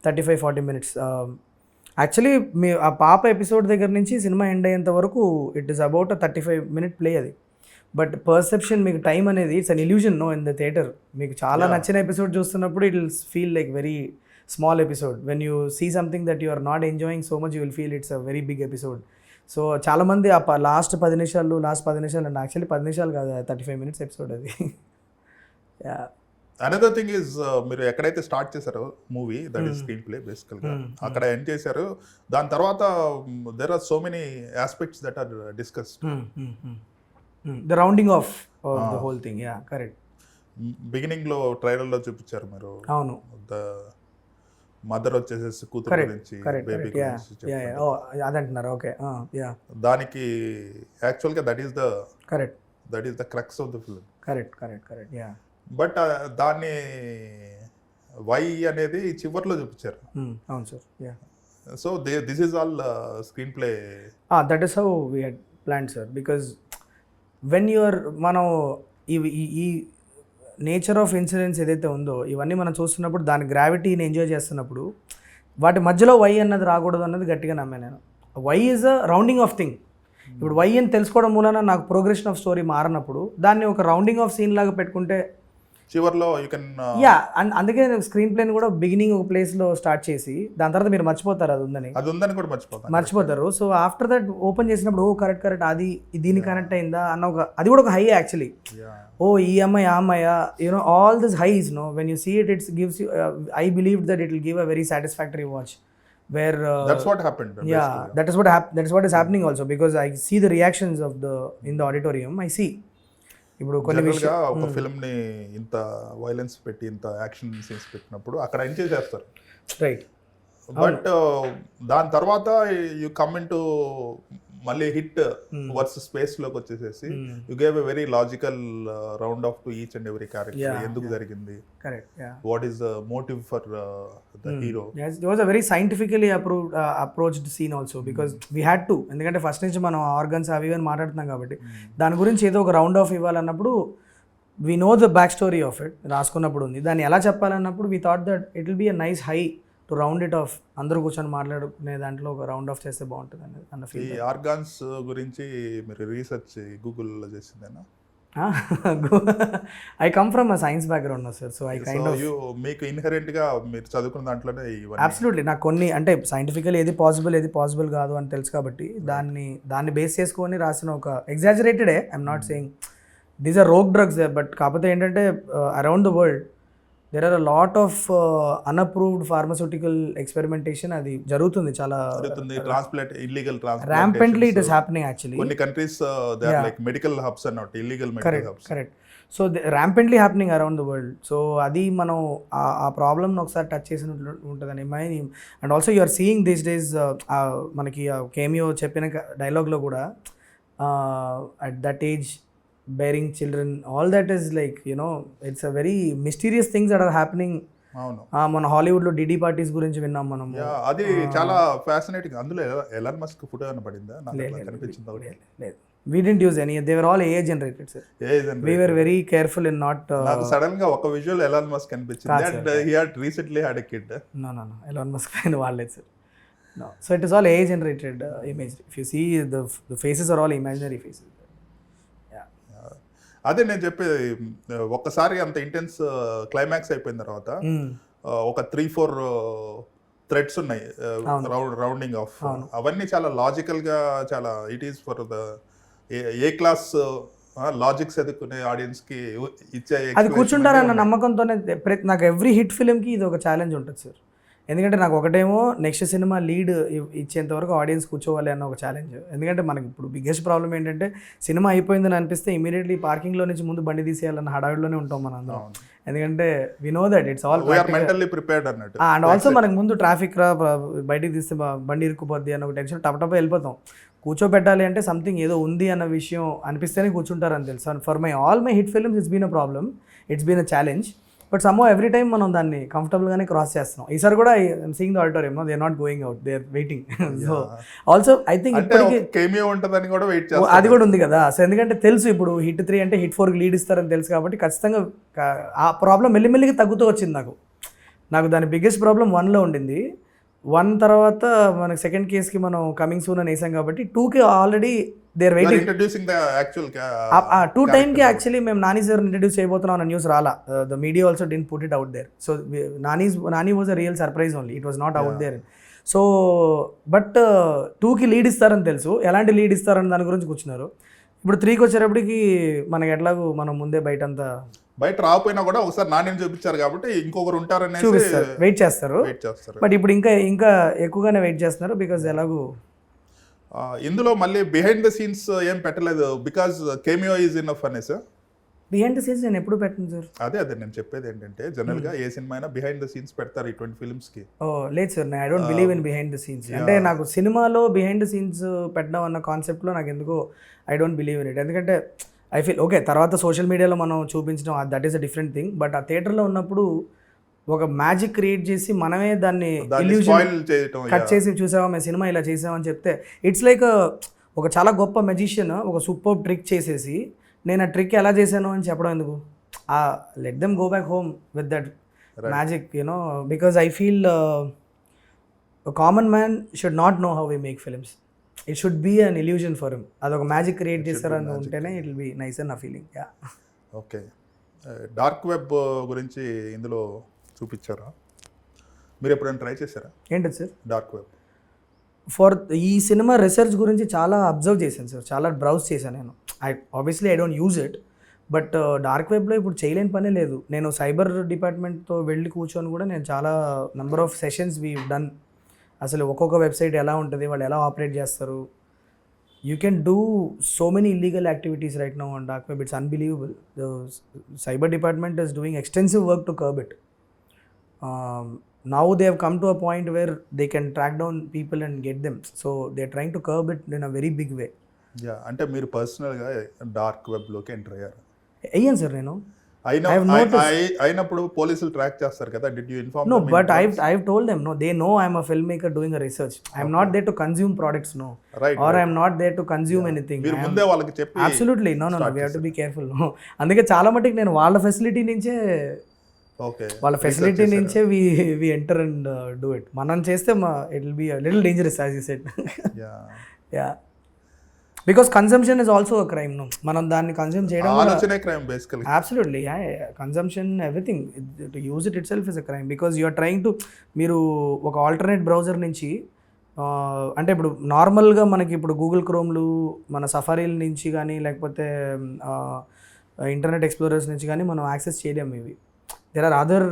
Speaker 2: 35-40 minutes. Actually ఆ పాప episode దగ్గర నుంచి cinema end అయ్యేంత వరకు it is about 35-minute play అది. But perception మీకు time అనేది it's an illusion no in the theatre. మీకు చాలా నచ్చిన ఎపిసోడ్ చూస్తున్నప్పుడు it will feel like very small episode. When you see something that you are not enjoying so much you will feel it's a very big episode. So చాలామంది ఆ last 10 నిమిషాలు అండి, actually 10 నిమిషాలు కాదు, 35 minutes ఎపిసోడ్ అది.
Speaker 1: Another thing is మీరు ఎక్కడైతే start చేశారో movie that is screenplay బేసికల్గా అక్కడ ఎండ్ చేశారు. దాని తర్వాత there are so many aspects that are discussed.
Speaker 2: The rounding off the whole thing. Yeah correct.
Speaker 1: Beginning లో ట్రైలర్లో చూపించారు మీరు.
Speaker 2: అవును.
Speaker 1: ద మదర్ వచ్చేసేసి కూతురు గురించి, బేబీ గురించి
Speaker 2: అదంటున్నారు. ఓకే.
Speaker 1: దానికి యాక్చువల్గా that is the crux of the film.
Speaker 2: Correct. Yeah.
Speaker 1: But దాన్ని వై అనేది చివర్లో చూపించారు.
Speaker 2: అవును sir. Yeah.
Speaker 1: So this is all screenplay.
Speaker 2: That is how we had plan sir, because when you're మనం ఈ నేచర్ ఆఫ్ ఇన్సిడెంట్స్ ఏదైతే ఉందో ఇవన్నీ మనం చూస్తున్నప్పుడు దాని గ్రావిటీని ఎంజాయ్ చేస్తున్నప్పుడు వాటి మధ్యలో వై అన్నది రాకూడదు అన్నది గట్టిగా నమ్మే నేను. Why is a rounding of thing. ఇప్పుడు వై అని తెలుసుకోవడం మూలన నాకు ప్రోగ్రెషన్ ఆఫ్ స్టోరీ మారినప్పుడు దాన్ని ఒక రౌండింగ్ ఆఫ్ సీన్ లాగా పెట్టుకుంటే
Speaker 1: చివర్లో యూ కెన్
Speaker 2: యా అందుకే స్క్రీన్ ప్లేని కూడా బిగినింగ్ ఒక ప్లేస్లో స్టార్ట్ చేసి దాని తర్వాత మీరు మర్చిపోతారు అది ఉందని
Speaker 1: కూడా
Speaker 2: మర్చిపోతారు. సో ఆఫ్టర్ దట్ ఓపెన్ చేసినప్పుడు ఓ కరెక్ట్ అది దీన్ని కనెక్ట్ అయిందా అన్న ఒక అది కూడా ఒక హై యాక్చువల్లీ. ఓ ఈ అమ్మాయి ఆ అమ్మాయి you know all this highs no when you see it's gives you I believe that it will give a very satisfactory watch where
Speaker 1: that's what happened
Speaker 2: that is what is happening also because I see the reactions of in the auditorium. I see ఇప్పుడు కొన్ని
Speaker 1: విషయాలు ఒక film ని ఇంత violence పెట్టి ఇంత action scenes పెట్టినప్పుడు అక్కడ ఎంజాయ్ చేస్తారు,
Speaker 2: రైట్.
Speaker 1: బట్ దాని తర్వాత యూ కమ్ ఇన్ టు మళ్ళీ హిట్ వర్స్ స్పేస్ లోకి వచ్చేసేసి you gave a very logical round off to each and every character. ఎందుకు జరిగింది, what is the motive for the hero.
Speaker 2: It was a very scientifically approached scene also because we had to. ఎందుకంటే first నుంచి మనం organs అవి అని మాట్లాడుతున్నాం కాబట్టి దాని గురించి ఏదో ఒక రౌండ్ ఆఫ్ ఇవ్వాలన్నప్పుడు we know the back story of it రాసుకున్నప్పుడు ఉంది. దాన్ని ఎలా చెప్పాలన్నప్పుడు we thought that it will be a nice high to round it off. అందరూ కూర్చొని మాట్లాడుకునే దాంట్లో ఒక రౌండ్ ఆఫ్ చేస్తే బాగుంటుంది అన్న ఫీల్.
Speaker 1: ఈ ఆర్గాన్స్ గురించి మీరు రీసెర్చ్ గూగుల్లో చేసిందేనా?
Speaker 2: I come from a science background sir. So I kind of
Speaker 1: మీకు ఇన్హెరెంట్ గా మీరు చదువుకున్న దాంట్లోనే
Speaker 2: అబ్సల్యూట్లీ నాకు కొన్ని అంటే సైంటిఫికల్ ఏది పాసిబుల్ కాదు అని తెలుసు కాబట్టి దాన్ని బేస్ చేసుకొని రాసిన ఒక exaggerated I'm not saying these are rogue drugs but కాకపోతే ఏంటంటే around the world there are a lot of unapproved pharmaceutical experimentation అది జరుగుతుంది చాలా
Speaker 1: illegal
Speaker 2: rampantly it is happening actually.
Speaker 1: కొన్ని countries they are like medical hubs and not illegal medical hubs.
Speaker 2: Correct. So rampantly happening around the world. So అది మనం ఆ ప్రాబ్లమ్ని ఒకసారి touch చేసినట్లు ఉంటుందని and also you are seeing these days మనకి cameo చెప్పిన డైలాగ్లో కూడా at that age bearing children, all that is like, you know, it's a very mysterious things that are happening. మన హాలీవుడ్ లో డిడి పార్టీస్ గురించి విన్నాం మనం.
Speaker 1: అది చాలా ఫ్యాసినేటింగ్. అందులో ఎలాన్ మస్క్ ఫోటో ఏమైనా పడిందా? నాకు కనిపించింది.
Speaker 2: లేదు, we didn't use any. They were all AI generated sir. We were very careful in not
Speaker 1: నాకు సడన్ గా ఒక విజువల్ ఎలాన్ మస్క్ కనిపించింది that he had recently had a kid.
Speaker 2: No Elon Musk పైన వాళ్ళే sir. No, so it is all AI generated image. If you see the faces are all imaginary faces.
Speaker 1: అదే నేను చెప్పేది, ఒక్కసారి అంత intense climax అయిపోయిన తర్వాత ఒక 3-4 థ్రెడ్స్ ఉన్నాయి రౌండింగ్ ఆఫ్. అవన్నీ చాలా లాజికల్ గా చాలా it is for the A class logics ఎదుర్కొనే ఆడియన్స్ కి ఇచ్చే
Speaker 2: అది కూర్చుంటారన్న నమ్మకంతోనే నాకు ఎవ్రీ హిట్ ఫిల్మ్ కి ఇది ఒక ఛాలెంజ్ ఉంటుంది సార్. ఎందుకంటే నాకు ఒకటేమో నెక్స్ట్ సినిమా లీడ్ ఇచ్చేంత వరకు ఆడియన్స్ కూర్చోవాలి అన్న ఒక ఛాలెంజ్. ఎందుకంటే మనకి ఇప్పుడు బిగ్గెస్ట్ ప్రాబ్లం ఏంటంటే సినిమా అయిపోయిందని అనిపిస్తే ఇమీడియట్లీ పార్కింగ్లో నుంచి ముందు బండి తీసేయాలన్న హడావిడిలోనే ఉంటాం మనం అందరం. ఎందుకంటే we know that it's all
Speaker 1: mentally prepared అన్నట్టు.
Speaker 2: అండ్ ఆల్సో మనకు ముందు ట్రాఫిక్ రా బయటికి తీస్తే బండి ఇరుక్కుపోద్ది అన్న ఒక టెన్షన్ టపటప వెళ్ళిపోతాం. కూర్చోబెట్టాలి అంటే సంథింగ్ ఏదో ఉంది అన్న విషయం అనిపిస్తేనే కూర్చుంటారని తెలుసు. And for all my HIT films it's been a problem, it's been a challenge. But some every time మనం దాన్ని కంఫర్టబుల్గానే క్రాస్ చేస్తున్నాం. ఈసారి కూడా seeing the auditorium they are not going out, they are waiting. So also I think అది కూడా ఉంది కదా. సో ఎందుకంటే తెలుసు ఇప్పుడు హిట్ 3 అంటే హిట్ 4కి లీడ్ ఇస్తారని తెలుసు కాబట్టి ఖచ్చితంగా ఆ ప్రాబ్లం మెల్లిమెల్లిగా తగ్గుతూ వచ్చింది. నాకు దాని బిగ్గెస్ట్ ప్రాబ్లం 1లో ఉండింది. 1 తర్వాత మనకి సెకండ్ కేస్కి మనం కమింగ్ సూన్ అని వేసాం కాబట్టి 2కి ఆల్రెడీ దే ఆర్ వెయిటింగ్. 2 టైమ్కి యాక్చువల్లీ మేము నాని సార్ ఇంట్రడ్యూస్ చేయబోతున్నాం అన్న న్యూస్ రాలా. The media also didn't put it out there. So Nani was a real surprise only, it was not out there. So but 2కి లీడ్ ఇస్తారని తెలుసు. ఎలాంటి లీడ్ ఇస్తారని దాని గురించి కూర్చున్నారు. ఇప్పుడు 3కి వచ్చేటప్పటికి మనకి ఎట్లాగూ మనం ముందే
Speaker 1: బయట రాకపోయినా కూడా ఒకసారి నాణ్యం చూపించారు కాబట్టి ఇంకొకరు ఉంటారని
Speaker 2: చూపిస్తారు, వెయిట్ చేస్తారు. బట్ ఇప్పుడు ఇంకా ఎక్కువగానే వెయిట్ చేస్తున్నారు బికాజ్ ఎలాగూ
Speaker 1: ఇందులో మళ్ళీ బిహైండ్ ద సీన్స్ ఏం పెట్టలేదు బికాజ్ కేమియో ఈజ్ ఇనఫ్ అనేసి.
Speaker 2: బిహైండ్ ద సీన్స్ నేను ఎప్పుడు పెట్టను సార్.
Speaker 1: అదే నేను చెప్పేది ఏంటంటే జనరల్ గా ఏ సినిమా అయినా బిహైండ్ ద సీన్స్ పెడతారు ఇటువంటి ఫిల్మ్స్ కి.
Speaker 2: లేదు sir, I don't believe in behind the scenes. అంటే నాకు సినిమాలో బిహైండ్ ద సీన్స్ పెట్టడం అన్న కాన్సెప్ట్లో నాకు ఎందుకో I don't believe in it. ఎందుకంటే ఐ ఫీల్ ఓకే తర్వాత సోషల్ మీడియాలో మనం చూపించడం that is a different thing. But ఆ థియేటర్లో ఉన్నప్పుడు ఒక మ్యాజిక్ క్రియేట్ చేసి మనమే దాన్ని కట్ చేసి చూసావా మేము సినిమా ఇలా చేసామని చెప్తే ఇట్స్ లైక్ ఒక చాలా గొప్ప మెజిషియన్ ఒక సూపర్ ట్రిక్ చేసేసి నేను ఆ ట్రిక్ ఎలా చేశాను అని చెప్పడం ఎందుకు, let them go back home with that magic, you know, because I feel common man should not know how we make films. It should be an illusion for him. అదొక magic create చేస్తారని ఉంటేనే it will be nice అని నా feeling. Yeah.
Speaker 1: Okay, dark web గురించి ఇందులో చూపించారా? మీరు ఎప్పుడైనా ట్రై చేశారా
Speaker 2: ఏంటది సార్?
Speaker 1: Dark web.
Speaker 2: ఫర్ ఈ సినిమా రీసెర్చ్ గురించి చాలా అబ్జర్వ్ చేశాను సార్, చాలా బ్రౌజ్ చేశాను నేను. I don't use it, but dark వెబ్లో ఇప్పుడు చేయలేని పనే లేదు. నేను సైబర్ డిపార్ట్మెంట్తో వెళ్ళి కూర్చొని కూడా నేను చాలా number of sessions we done. అసలు ఒక్కొక్క వెబ్సైట్ ఎలా ఉంటుంది, వాళ్ళు ఎలా ఆపరేట్ చేస్తారు. You can do so many illegal activities right now on dark web. It's unbelievable. The cyber department is doing extensive work to curb it. Now they have come to a point where they can track down people and get them. So they are trying to curb it in a very big way.
Speaker 1: Yeah, అంటే మీరు పర్సనల్గా dark వెబ్లోకి enter అయ్యారు?
Speaker 2: అయ్యాను sir నేను.
Speaker 1: అయినప్పుడు పోలీసులు track చేస్తారు కదా, did you inform?
Speaker 2: No, but I've told them, no, they know I'm a filmmaker doing a research. I'm not there to consume products, no.
Speaker 1: Right,
Speaker 2: or I'm not there to consume anything.
Speaker 1: మీరు ముందే వాళ్ళకి చెప్పి
Speaker 2: Absolutely, no, we have to be careful. No. అందుకే చాలా మటుకు నేను వాళ్ళ facility నుంచే,
Speaker 1: ఓకే,
Speaker 2: వాళ్ళ ఫెసిలిటీ నుంచే we enter and do it. మనం చేస్తే it will be little dangerous as you said. Yeah, because consumption is also a crime. మనం దాన్ని కన్స్యూమ్ చేయడం
Speaker 1: ఆలోచనే crime basically.
Speaker 2: Absolutely, consumption everything, to use itself is a crime. Because you are trying to, మీరు ఒక alternate browser నుంచి, అంటే ఇప్పుడు నార్మల్గా మనకి ఇప్పుడు గూగుల్ క్రోమ్లు, మన సఫారీల నుంచి కానీ లేకపోతే ఇంటర్నెట్ ఎక్స్ప్లోరర్స్ నుంచి కానీ మనం యాక్సెస్ చేయలేము ఇవి. There are other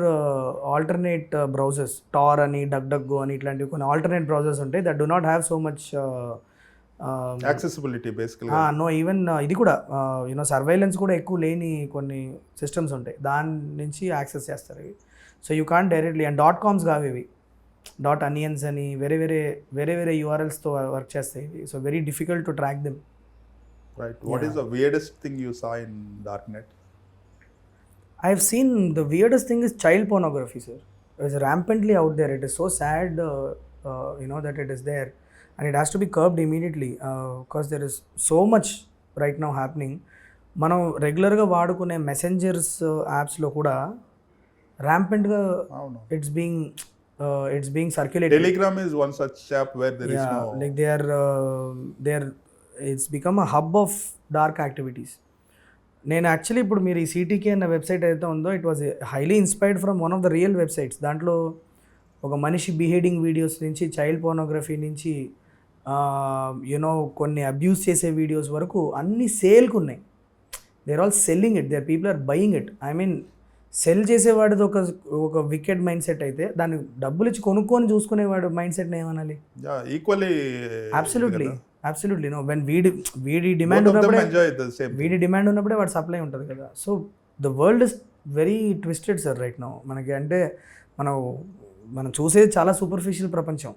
Speaker 2: alternate browsers, Tor అని, డక్డక్గో అని, ఇట్లాంటివి కొన్ని ఆల్టర్నేట్ బ్రౌజర్స్ ఉంటాయి that do not have so much
Speaker 1: accessibility బేసికల్గా.
Speaker 2: నో, ఈవెన్ ఇది కూడా యూనో సర్వైలెన్స్ కూడా ఎక్కువ లేని కొన్ని సిస్టమ్స్ ఉంటాయి, దాని నుంచి యాక్సెస్ చేస్తారు ఇవి. So you can't directly, and .coms కావు ఇవి, .onions అని వేరే వేరే URLsతో వర్క్ చేస్తాయి ఇవి. So very difficult to track them.
Speaker 1: Right, what is the weirdest thing you saw in dark net?
Speaker 2: I've seen the weirdest thing is child pornography, sir. It is rampantly out there. It is so sad, that it is there, and it has to be curbed immediately because there is so much right now happening. మనం రెగ్యులర్గా వాడుకునే messengers యాప్స్లో కూడా rampantగా it's being circulated.
Speaker 1: Telegram is one such app where there is no,
Speaker 2: like they are it's become a hub of dark activities. నేను actually ఇప్పుడు మీరు ఈ CTK అన్న వెబ్సైట్ అయితే ఉందో, it was highly inspired from one of the real websites. దాంట్లో ఒక మనిషి బిహేడింగ్ వీడియోస్ నుంచి, చైల్డ్ పోర్నోగ్రఫీ నుంచి, కొన్ని అబ్యూస్ చేసే వీడియోస్ వరకు అన్ని సేల్కి ఉన్నాయి. They are all selling it, there people are buying it. I mean sell చేసేవాడిది ఒక వికెడ్ మైండ్ సెట్ అయితే, దాన్ని డబ్బులు ఇచ్చి కొనుక్కొని చూసుకునేవాడు మైండ్ సెట్ని ఏమనాలి?
Speaker 1: ఈక్వల్లీ.
Speaker 2: Absolutely no. వెన్ వీడి డిమాండ్ ఉన్నప్పుడే వాడు సప్లై ఉంటుంది కదా. So the world is very twisted sir right now. మనకి అంటే మనం చూసేది చాలా సూపర్ఫిషియల్ ప్రపంచం.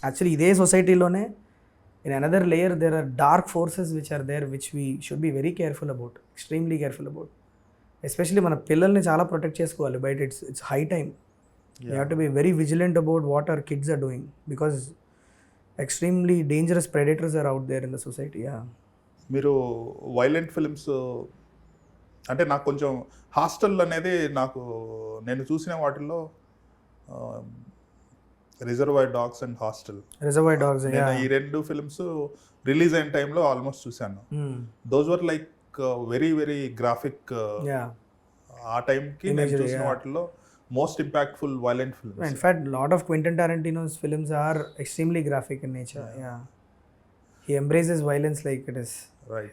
Speaker 2: యాక్చువల్లీ ఇదే సొసైటీలోనే in another layer there are dark forces which are there, which we should be very careful about, extremely careful about. Especially మన పిల్లల్ని చాలా ప్రొటెక్ట్ చేసుకోవాలి బయట. It's high time. You have to be very vigilant about what our kids are doing, because extremely dangerous predators are out there in the society. Yeah.
Speaker 1: మీరు violent films అంటే నాకు కొంచెం hostel అనేది నేను చూసిన వాటిల్లో reservoir dogs and hostel.
Speaker 2: Reservoir dogs,
Speaker 1: ఈ రెండు ఫిల్మ్స్ రిలీజ్ అయిన టైంలో ఆల్మోస్ట్ చూశాను. Those were like very very graphic. ఆ టైంకి నేను చూసిన వాటిల్లో most impactful violent films.
Speaker 2: In fact, a lot of Quentin Tarantino's films are extremely graphic in nature. Yeah. He embraces violence like it is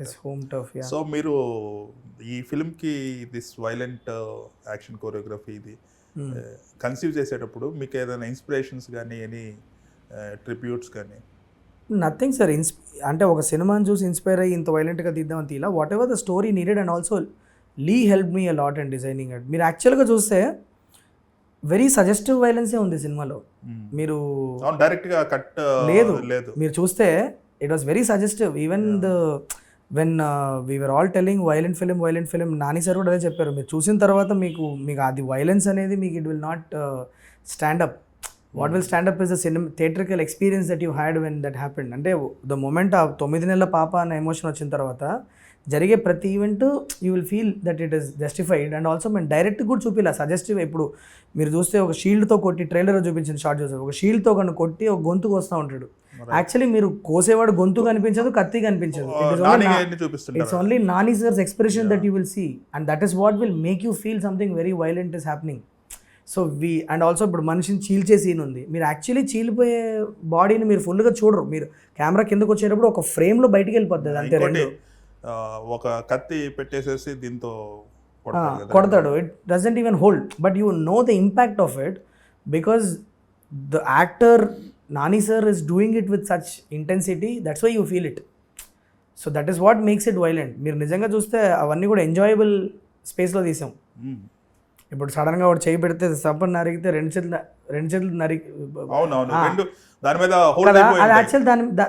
Speaker 2: his home turf. Yeah.
Speaker 1: So మీరు ఈ film కి this violent action choreography ఇది conceive చేసేటప్పుడు మీకు ఏదైనా inspirations కానీ any tributes కానీ?
Speaker 2: Nothing sir. అంటే ఒక సినిమాని చూసి ఇన్స్పైర్ అయ్యి ఇంత వైలెంట్గా తీద్దామని తీలా. Whatever the story needed, and also లీ help me a lot and designing it. మీరు యాక్చువల్గా చూస్తే వెరీ సజెస్టివ్ వైలెన్సే ఉంది సినిమాలో. మీరు
Speaker 1: డైరెక్ట్గా కట్
Speaker 2: లేదు, మీరు చూస్తే it was very suggestive. Even when we're all telling violent film, Nani sir కూడా అదే చెప్పారు. మీరు చూసిన తర్వాత మీకు అది వైలెన్స్ అనేది మీకు it will not stand up. What will stand up is the theatrical experience that you had when that happened. అంటే ద మూమెంట్ ఆ 9 నెలల పాప అనే ఎమోషన్ వచ్చిన తర్వాత జరిగే ప్రతి event you will feel that it is justified. And also మేము డైరెక్ట్ కూడా చూపిలా, సజెస్టివ్. ఇప్పుడు మీరు చూస్తే ఒక షీల్డ్తో కొట్టి ట్రైలర్ చూపించిన షార్ట్ చూసారు, ఒక షీల్డ్తో కన్నా కొట్టి ఒక గొంతుకు వస్తూ ఉంటాడు. యాక్చువల్లీ మీరు కోసేవాడు గొంతు కనిపించదు, కత్తి కనిపించదు. It's only Nani sir's expression that you will see, and that is what will make you feel something very violent is happening. So and also ఇప్పుడు మనిషిని చీల్చే సీన్ ఉంది, మీరు యాక్చువల్లీ చీలిపోయే బాడీని మీరు ఫుల్గా చూడరు, మీరు కెమెరా కిందకు వచ్చేటప్పుడు ఒక ఫ్రేమ్లో బయటికి వెళ్ళిపోతుంది అంతే. రెండు
Speaker 1: ఒక కత్తి పెట్టేసేసి దీంతో
Speaker 2: కొడతాడు, it doesn't even hold, but you know the impact of it because the actor Nani sir is doing it with such intensity, that's why you feel it. So that is what makes it violent. మీరు నిజంగా చూస్తే అవన్నీ కూడా enjoyable స్పేస్లో తీసాం. ఇప్పుడు సడన్గా వాడు చేయి పెడితే సబ్బన్ నరిగితే రెండు చేతులు అది యాక్చువల్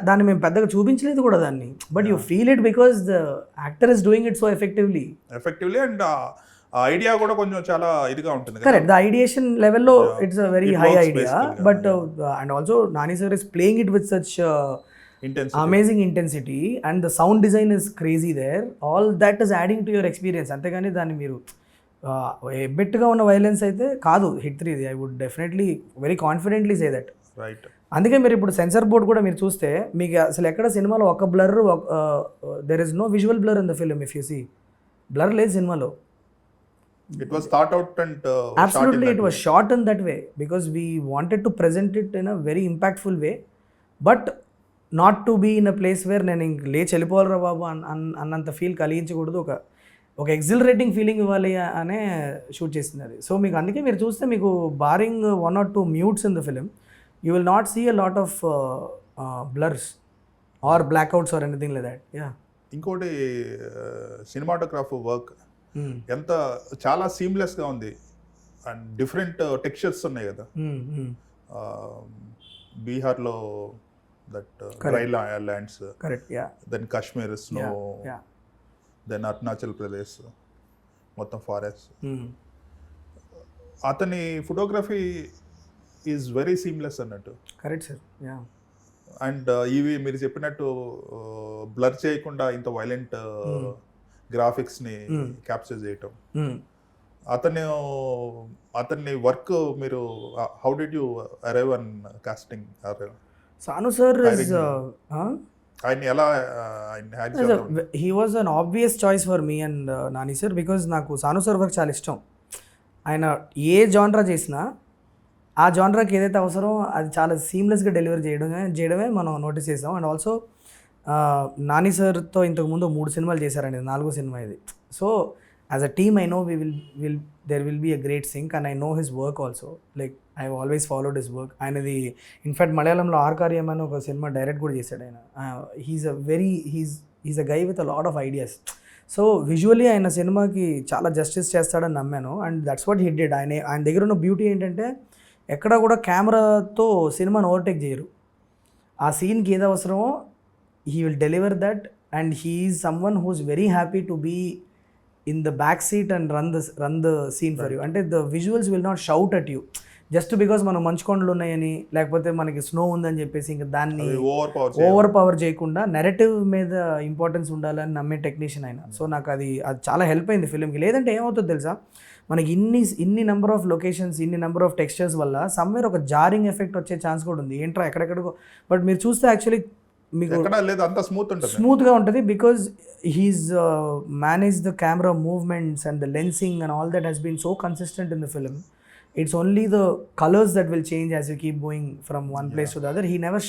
Speaker 2: దాన్ని మేము పెద్దగా చూపించలేదు కూడా దాన్ని, but you feel it because the actor is doing it so effectively
Speaker 1: and idea కూడా కొంచెం చాలా ఇదిగా ఉంటుంది.
Speaker 2: కరెక్ట్, ద ఐడియేషన్ లెవెల్లో it's a very high idea, but and also Nani sir is playing it with such amazing intensity and the sound design is crazy there. All that is adding to your experience. అంతేగాని దాన్ని మీరు ఎబ్బెట్టుగా ఉన్న violence అయితే కాదు HIT 3. I would definitely very confidently say that.
Speaker 1: Right.
Speaker 2: అందుకే మీరు ఇప్పుడు సెన్సార్ బోర్డ్ కూడా మీరు చూస్తే మీకు అసలు ఎక్కడ సినిమాలో ఒక blur, there is no visual blur in the film. If you see blur లేదు సినిమాలో.
Speaker 1: It was thought out and
Speaker 2: absolutely it was shot in that way because we wanted to present it in a very impactful way, but not to be in a place where నేను ఇంక లేచి వెళ్ళిపోవాలరా బాబు అన్నంత feel కలిగించకూడదు, ఒక exhilarating feeling ఇవ్వాలి అనే shoot చేసింది అది. So మీకు అందుకే మీరు చూస్తే మీకు barring 1 or 2 mutes in the film, you will not see a lot of blurs or blackouts or anything like that. Yeah,
Speaker 1: ఇంకోటి సినిమాటోగ్రాఫ్ వర్క్ ఎంత చాలా సీమ్లెస్గా ఉంది అండ్ డిఫరెంట్ టెక్స్చర్స్ ఉన్నాయి కదా. బీహార్లో that dry lands, then Kashmir snow, then Arunachal Pradesh మొత్తం forest. అతని photography is very seamless అన్నట్టు.
Speaker 2: Correct sir. యా,
Speaker 1: అండ్ ఇవి మీరు చెప్పినట్టు బ్లర్ చేయకుండా ఇంత వైలెంట్ గ్రాఫిక్స్ని క్యాప్చర్ చేయటం, అతన్ని వర్క్ మీరు how did you arrive on casting?
Speaker 2: Sanu sir
Speaker 1: ఆయన ఎలా
Speaker 2: he was an obvious choice for me and Nani sir, because నాకు సాను సార్ వర్క్ చాలా ఇష్టం. ఆయన ఏ జాన్రా చేసినా ఆ జాన్రాకి ఏదైతే అవసరమో అది చాలా సీమ్లెస్గా డెలివరీ చేయడమే మనం నోటీస్ చేసాం. అండ్ ఆల్సో నాని సార్తో ఇంతకుముందు 3 సినిమాలు చేశారండి, 4వ సినిమా ఇది. So as a team I know there will be a great sync and I know his work also. Like I always followed his work. ఆయనది ఇన్ఫ్యాక్ట్ మలయాళంలో ఆర్కార్యం అని ఒక సినిమా డైరెక్ట్ కూడా చేశాడు ఆయన. He's a guy with a lot of ideas. So visually ఆయన సినిమాకి చాలా జస్టిస్ చేస్తాడని నమ్మాను and that's what he did. ఆయన దగ్గర ఉన్న బ్యూటీ ఏంటంటే ఎక్కడ కూడా కెమెరాతో సినిమాని ఓవర్టేక్ చేయరు. ఆ సీన్కి ఏది అవసరమో he will deliver that and he is someone who is very happy to be in the back seat and run the scene for you. అంటే the visuals will not shout at you just because మనం మంచు కొండలు ఉన్నాయని లేకపోతే మనకి snow ఉందని చెప్పేసి ఇంకా దాన్ని ఓవర్ పవర్ చేయకుండా నెరేటివ్ మీద ఇంపార్టెన్స్ ఉండాలని నమ్మే టెక్నీషియన్ ఆయన. సో నాకు అది చాలా హెల్ప్ అయింది ఫిలింకి. లేదంటే ఏమవుతుందో తెలుసా, మనకి ఇన్ని నెంబర్ ఆఫ్ లొకేషన్స్, ఇన్ని నెంబర్ ఆఫ్ టెక్స్చర్స్ వల్ల సమ్వేర్ ఒక జారింగ్ ఎఫెక్ట్ వచ్చే ఛాన్స్ కూడా ఉంది. ఏంట్రా ఎక్కడెక్కడికో, బట్ మీరు చూస్తే యాక్చువల్లీ మీకు స్మూత్గా ఉంటుంది because he's manage the camera movements and the lensing and all that he's been so consistent in the film. It's only the colours that will change as you keep going from one place to the other. He never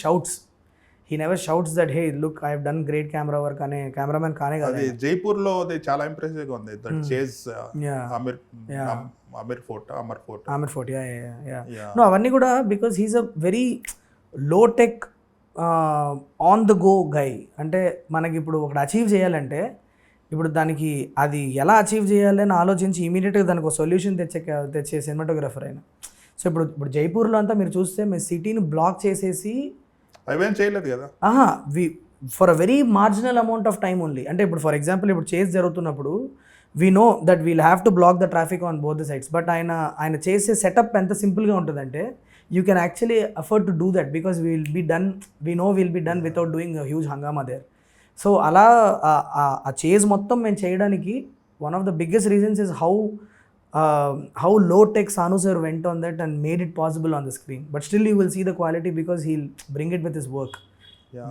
Speaker 2: shouts that hey look I have done great camera work అనే cameraman కానే కాదు.
Speaker 1: జైపూర్లో అది చాలా ఇంప్రెసివ్గా ఉంది that chase Amer fort.
Speaker 2: No అవన్నీ కూడా because he's a very low tech on the go guy. అంటే మనకి ఇప్పుడు ఒకటి అచీవ్ చేయాలంటే ఇప్పుడు దానికి అది ఎలా అచీవ్ చేయాలి అని ఆలోచించి ఇమీడియట్గా దానికి ఒక సొల్యూషన్ తెచ్చే సినిమాటోగ్రఫర్ అయినా. సో ఇప్పుడు జైపూర్లో అంతా మీరు చూస్తే మీ సిటీని బ్లాక్ చేసేసి
Speaker 1: అవేం చేయలేదు కదా.
Speaker 2: For a very marginal amount of time only. అంటే ఇప్పుడు ఫర్ ఎగ్జాంపుల్ ఇప్పుడు చేస్ జరుగుతున్నప్పుడు we know that we'll have to block the traffic on both the sides. But ఆయన చేసే సెటప్ ఎంత సింపుల్గా ఉంటుందంటే you can actually afford to do that because we know we'll be done without doing a huge hangama there. So అలా ఆ chase మొత్తం మేము చేయడానికి one of the biggest reasons is how low tech Sanu sir went on that and made it possible on the screen. But still you will see the quality because he'll bring it with his work.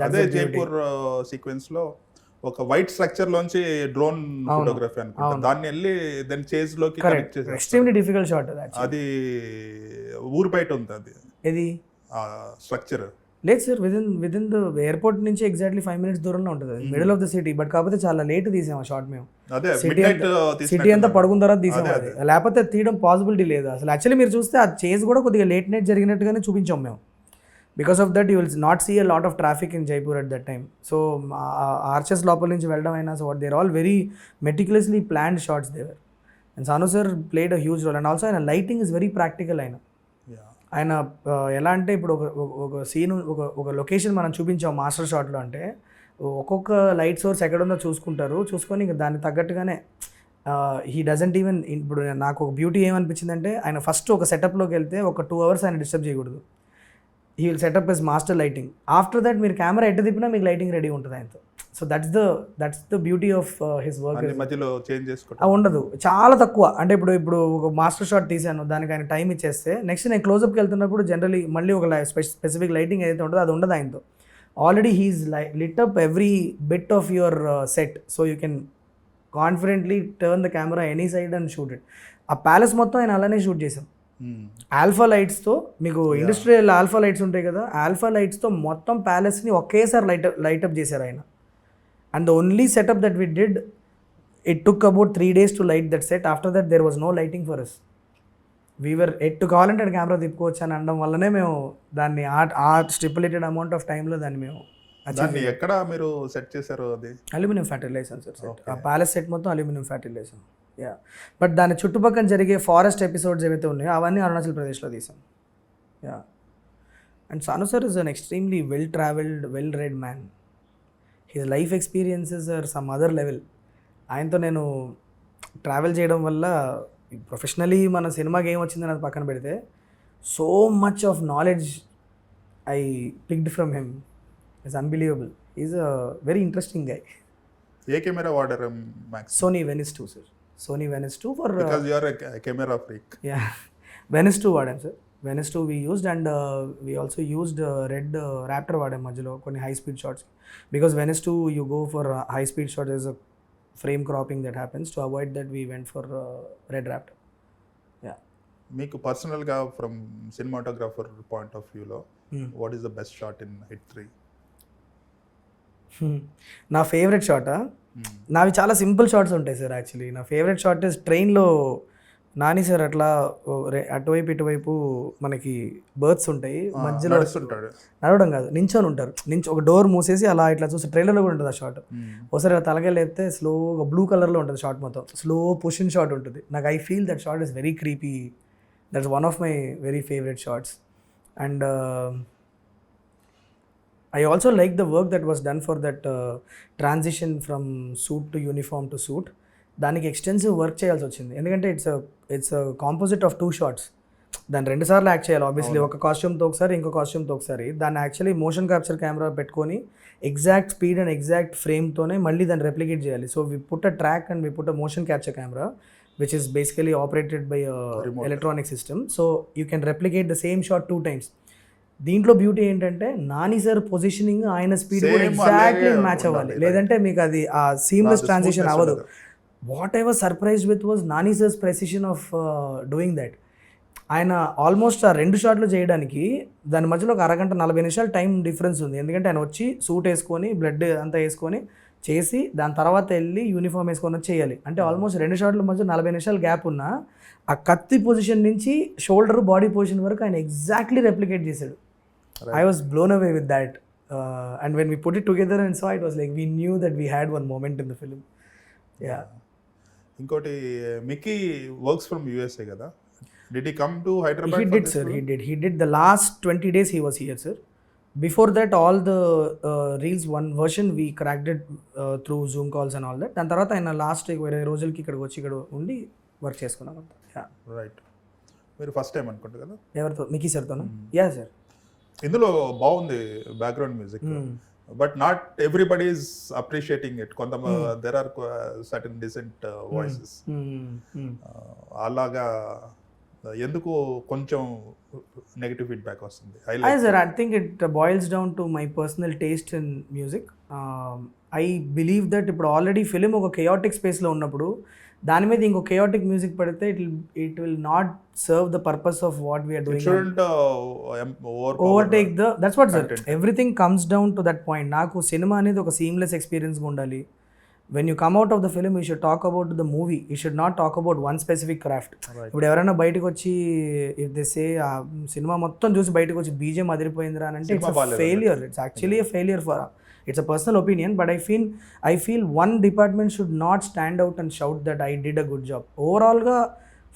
Speaker 1: అదే Jaipur sequence లో ఒక white structure లోంచి drone photography అనుకుంటా దాన్ని వెళ్ళి then chase లోకి connect చేసి
Speaker 2: extremely difficult shot
Speaker 1: అది ఊరు బయట ఉంది అది
Speaker 2: ఇది
Speaker 1: స్ట్రక్చర్
Speaker 2: లేదు సార్ విదిన్ ద ఎయిర్పోర్ట్ నుంచి ఎగ్జాక్ట్లీ 5 minutes దూరంలో ఉంటుంది middle of the city. But కాకపోతే చాలా లేట్ తీసాం ఆ షాట్ మేము. సిటీ అంతా పడుకున్న తర్వాత తీసాం అది, లేకపోతే తీయడం పాసిబిలిటీ లేదు అసలు. యాక్చువల్లీ మీరు చూస్తే ఆ చేజ్ కూడా కొద్దిగా లేట్ నైట్ జరిగినట్టుగానే చూపించాం మేము. Because of that you will not see a lot of traffic in Jaipur at that time. So arches లోపల నుంచి వెళ్ళడం అయినా so they're all very meticulously planned shots they were. And Sanu sir played a huge role. And also ఆయన lighting is very practical. ఆయన ఎలా అంటే ఇప్పుడు ఒక సీన్ ఒక లొకేషన్ మనం చూపించాం మాస్టర్ షాట్లో అంటే ఒక్కొక్క లైట్ సోర్స్ ఎక్కడుందో చూసుకొని ఇంకా దానికి తగ్గట్టుగానే హీ డజంట్ ఈవెన్. ఇప్పుడు నాకు ఒక బ్యూటీ ఏమనిపించిందంటే ఆయన ఫస్ట్ ఒక సెటప్లోకి వెళ్తే ఒక 2 hours ఆయన డిస్టర్బ్ చేయకూడదు. He will setup his master lighting. After that మీరు కెమెరా ఎట్ట తిప్పినా మీకు లైటింగ్ రెడీ ఉంటుంది ఆయనతో. So that's the beauty of his work.
Speaker 1: మధ్యలో చేంజ్ చేసుకోవడం
Speaker 2: ఉండదు, చాలా తక్కువ. అంటే ఇప్పుడు ఒక మాస్టర్ షాట్ తీసాను, దానికి ఆయన టైం ఇచ్చేస్తే నెక్స్ట్ నేను క్లోజ్అప్కి వెళ్తున్నప్పుడు జనరలీ మళ్ళీ ఒక స్పెసిఫిక్ లైటింగ్ ఏదైతే ఉంటుందో అది ఉండదు ఆయనతో. Already he's lit up every bit of your set, so you can confidently turn the camera any side and shoot it. ఆ ప్యాలెస్ మొత్తం ఆయన అలానే షూట్ చేసాం. ఆల్ఫా లైట్స్తో, మీకు ఇండస్ట్రియల్ ఆల్ఫా లైట్స్ ఉంటాయి కదా, ఆల్ఫా లైట్స్తో మొత్తం ప్యాలెస్ని ఒకేసారి లైటప్ చేశారు ఆయన. And the only setup that we did, it took about 3 days to light that set. After that there was no lighting for us. We were ఎట్టు కావాలంటే camera తిప్పుకోవచ్చు అని అనడం వల్లనే మేము దాన్ని ఆ స్టిపులేటెడ్ అమౌంట్ ఆఫ్ టైంలో దాన్ని మేము
Speaker 1: దాన్ని ఎక్కడ మీరు సెట్ చేశారు? అది
Speaker 2: అల్యూమినియం ఫ్యాక్టరీ లైసెన్స్ సెట్. ఆ ప్యాలెస్ సెట్ మొత్తం అల్యూమినియం ఫ్యాక్టరీ లైసెన్స్. బట్ దాని చుట్టుపక్కల జరిగే ఫారెస్ట్ ఎపిసోడ్స్ ఏవైతే ఉన్నాయో అవన్నీ అరుణాచల్ ప్రదేశ్లో తీసాం. And Sanu sir is an extremely well travelled, well read man. His life experiences are some other level. ఆయనతో నేను ట్రావెల్ చేయడం వల్ల ప్రొఫెషనలీ మన సినిమాకి ఏం వచ్చిందని అది పక్కన పెడితే so much of knowledge I picked from him. It's unbelievable. Is a very interesting guy.
Speaker 1: ఏ కెమెరా వాడారు?
Speaker 2: Sony Venice 2 sir. Sony Venice 2 for
Speaker 1: because you are a camera freak.
Speaker 2: Yeah, Venice 2 వాడాం sir. Venice 2 we used, and we also used red Raptor వాడాం మధ్యలో కొన్ని high speed shots. Because Venice 2 you go for high speed shot, there's a frame cropping that happens. To avoid that we went for red Raptor.
Speaker 1: మీకు పర్సనల్గా from cinematographer point of వ్యూలో what is the best shot in hit 3?
Speaker 2: నా favourite షాటా? నావి చాలా simple shots ఉంటాయి sir. Actually నా favourite shot is ట్రైన్లో Nani sir అట్లా అటువైపు ఇటువైపు మనకి బర్త్స్ ఉంటాయి, మధ్యలో నడవడం కాదు, నించొని ఉంటారు. ఒక డోర్ మూసేసి అలా ఇట్లా చూస్తే ట్రైలర్లో కూడా ఉంటుంది ఆ షాట్. ఒకసారి తలగా లేపితే స్లోగా బ్లూ కలర్లో ఉంటుంది షాట్ మొత్తం, స్లో పుషింగ్ షాట్ ఉంటుంది. నాకు I feel that shot is very creepy. That's one of my very favourite shots. And I also like the work that was done for that transition from suit to uniform to suit. దానికి extensive work చేయాల్సి వచ్చింది, ఎందుకంటే it's composite of 2 shots. దాన్ని 2 సార్లు act చేయాలి obviously, ఒక కాస్ట్యూమ్తో ఒకసారి ఇంకో కాస్ట్యూమ్తో ఒకసారి. దాన్ని యాక్చువల్లీ మోషన్ క్యాప్చర్ కెమెరా పెట్టుకొని ఎగ్జాక్ట్ స్పీడ్ అండ్ ఎగ్జాక్ట్ ఫ్రేమ్తోనే మళ్ళీ దాన్ని రెప్లికేట్ చేయాలి. So we put a track and we put a motion capture camera which is basically operated by electronic system. So you can replicate the same shot 2 times. దీంట్లో beauty ఏంటంటే Nani sir positioning, ఆయన speed కూడా exactly match అవ్వాలి, లేదంటే మీకు అది ఆ seamless transition అవ్వదు. What I was surprised with was Nani sir's precision of doing that. ఆయన ఆల్మోస్ట్ ఆ 2 షాట్లు చేయడానికి దాని మధ్యలో ఒక అరగంట 40 నిమిషాలు టైం డిఫరెన్స్ ఉంది. ఎందుకంటే ఆయన వచ్చి సూట్ వేసుకొని బ్లడ్ అంతా వేసుకొని చేసి దాని తర్వాత వెళ్ళి యూనిఫామ్ వేసుకొని వచ్చి చేయాలి. అంటే ఆల్మోస్ట్ 2 షాట్ల మధ్య 40 నిమిషాలు గ్యాప్ ఉన్న ఆ కత్తి పొజిషన్ నుంచి షోల్డర్ బాడీ పొజిషన్ వరకు ఆయన ఎగ్జాక్ట్లీ రెప్లికేట్ చేశాడు. I was blown away with that. And when we put it together and saw, it was like we knew that we had one moment in the film. Yeah.
Speaker 1: Inkoti Mickey works from USA kada. Did he come to Hyderabad?
Speaker 2: He did, sir. He did the last 20 days he was here, sir. Before that, all the reels, one version we cracked it through Zoom calls and all that. Dan tarvata ayana last 20 రోజులకి ఇక్కడికి వచ్చి ఇక్కడ ఉండి work చేసుకున్నాం అంతా. Yeah.
Speaker 1: Right. మీరు first time అనుకుంటా కదా
Speaker 2: ఎవరితో మికీ సార్తోనా? Yeah sir.
Speaker 1: ఇందులో బాగుంది background music, but not everybody is appreciating it. There are certain decent voices. అలాగా ఎందుకు కొంచెం నెగిటివ్ ఫీడ్బ్యాక్ వస్తుంది?
Speaker 2: Sir I think it boils down to my personal taste in music. I believe that ఇప్పుడు already film ఒక chaotic స్పేస్లో ఉన్నప్పుడు దాని మీద ఇంకో కెయాటిక్ మ్యూజిక్ పడితే it will not serve the purpose of what we are doing. Overtake the that's what sir, everything comes down to that point. నాకు cinema అనేది ఒక సీమ్లెస్ ఎక్స్పీరియన్స్గా ఉండాలి. When you come out of the film you should talk about the movie, you should not talk about one specific craft. ఇప్పుడు ఎవరైనా బయటకు వచ్చి if they say ఆ సినిమా మొత్తం చూసి బయటకు వచ్చి బీజేం అదిరిపోయిందిరా అని అంటే it's failure. It's actually a failure for it's a personal opinion, but I feel one department should not stand out and shout that I did a good job. Overall ga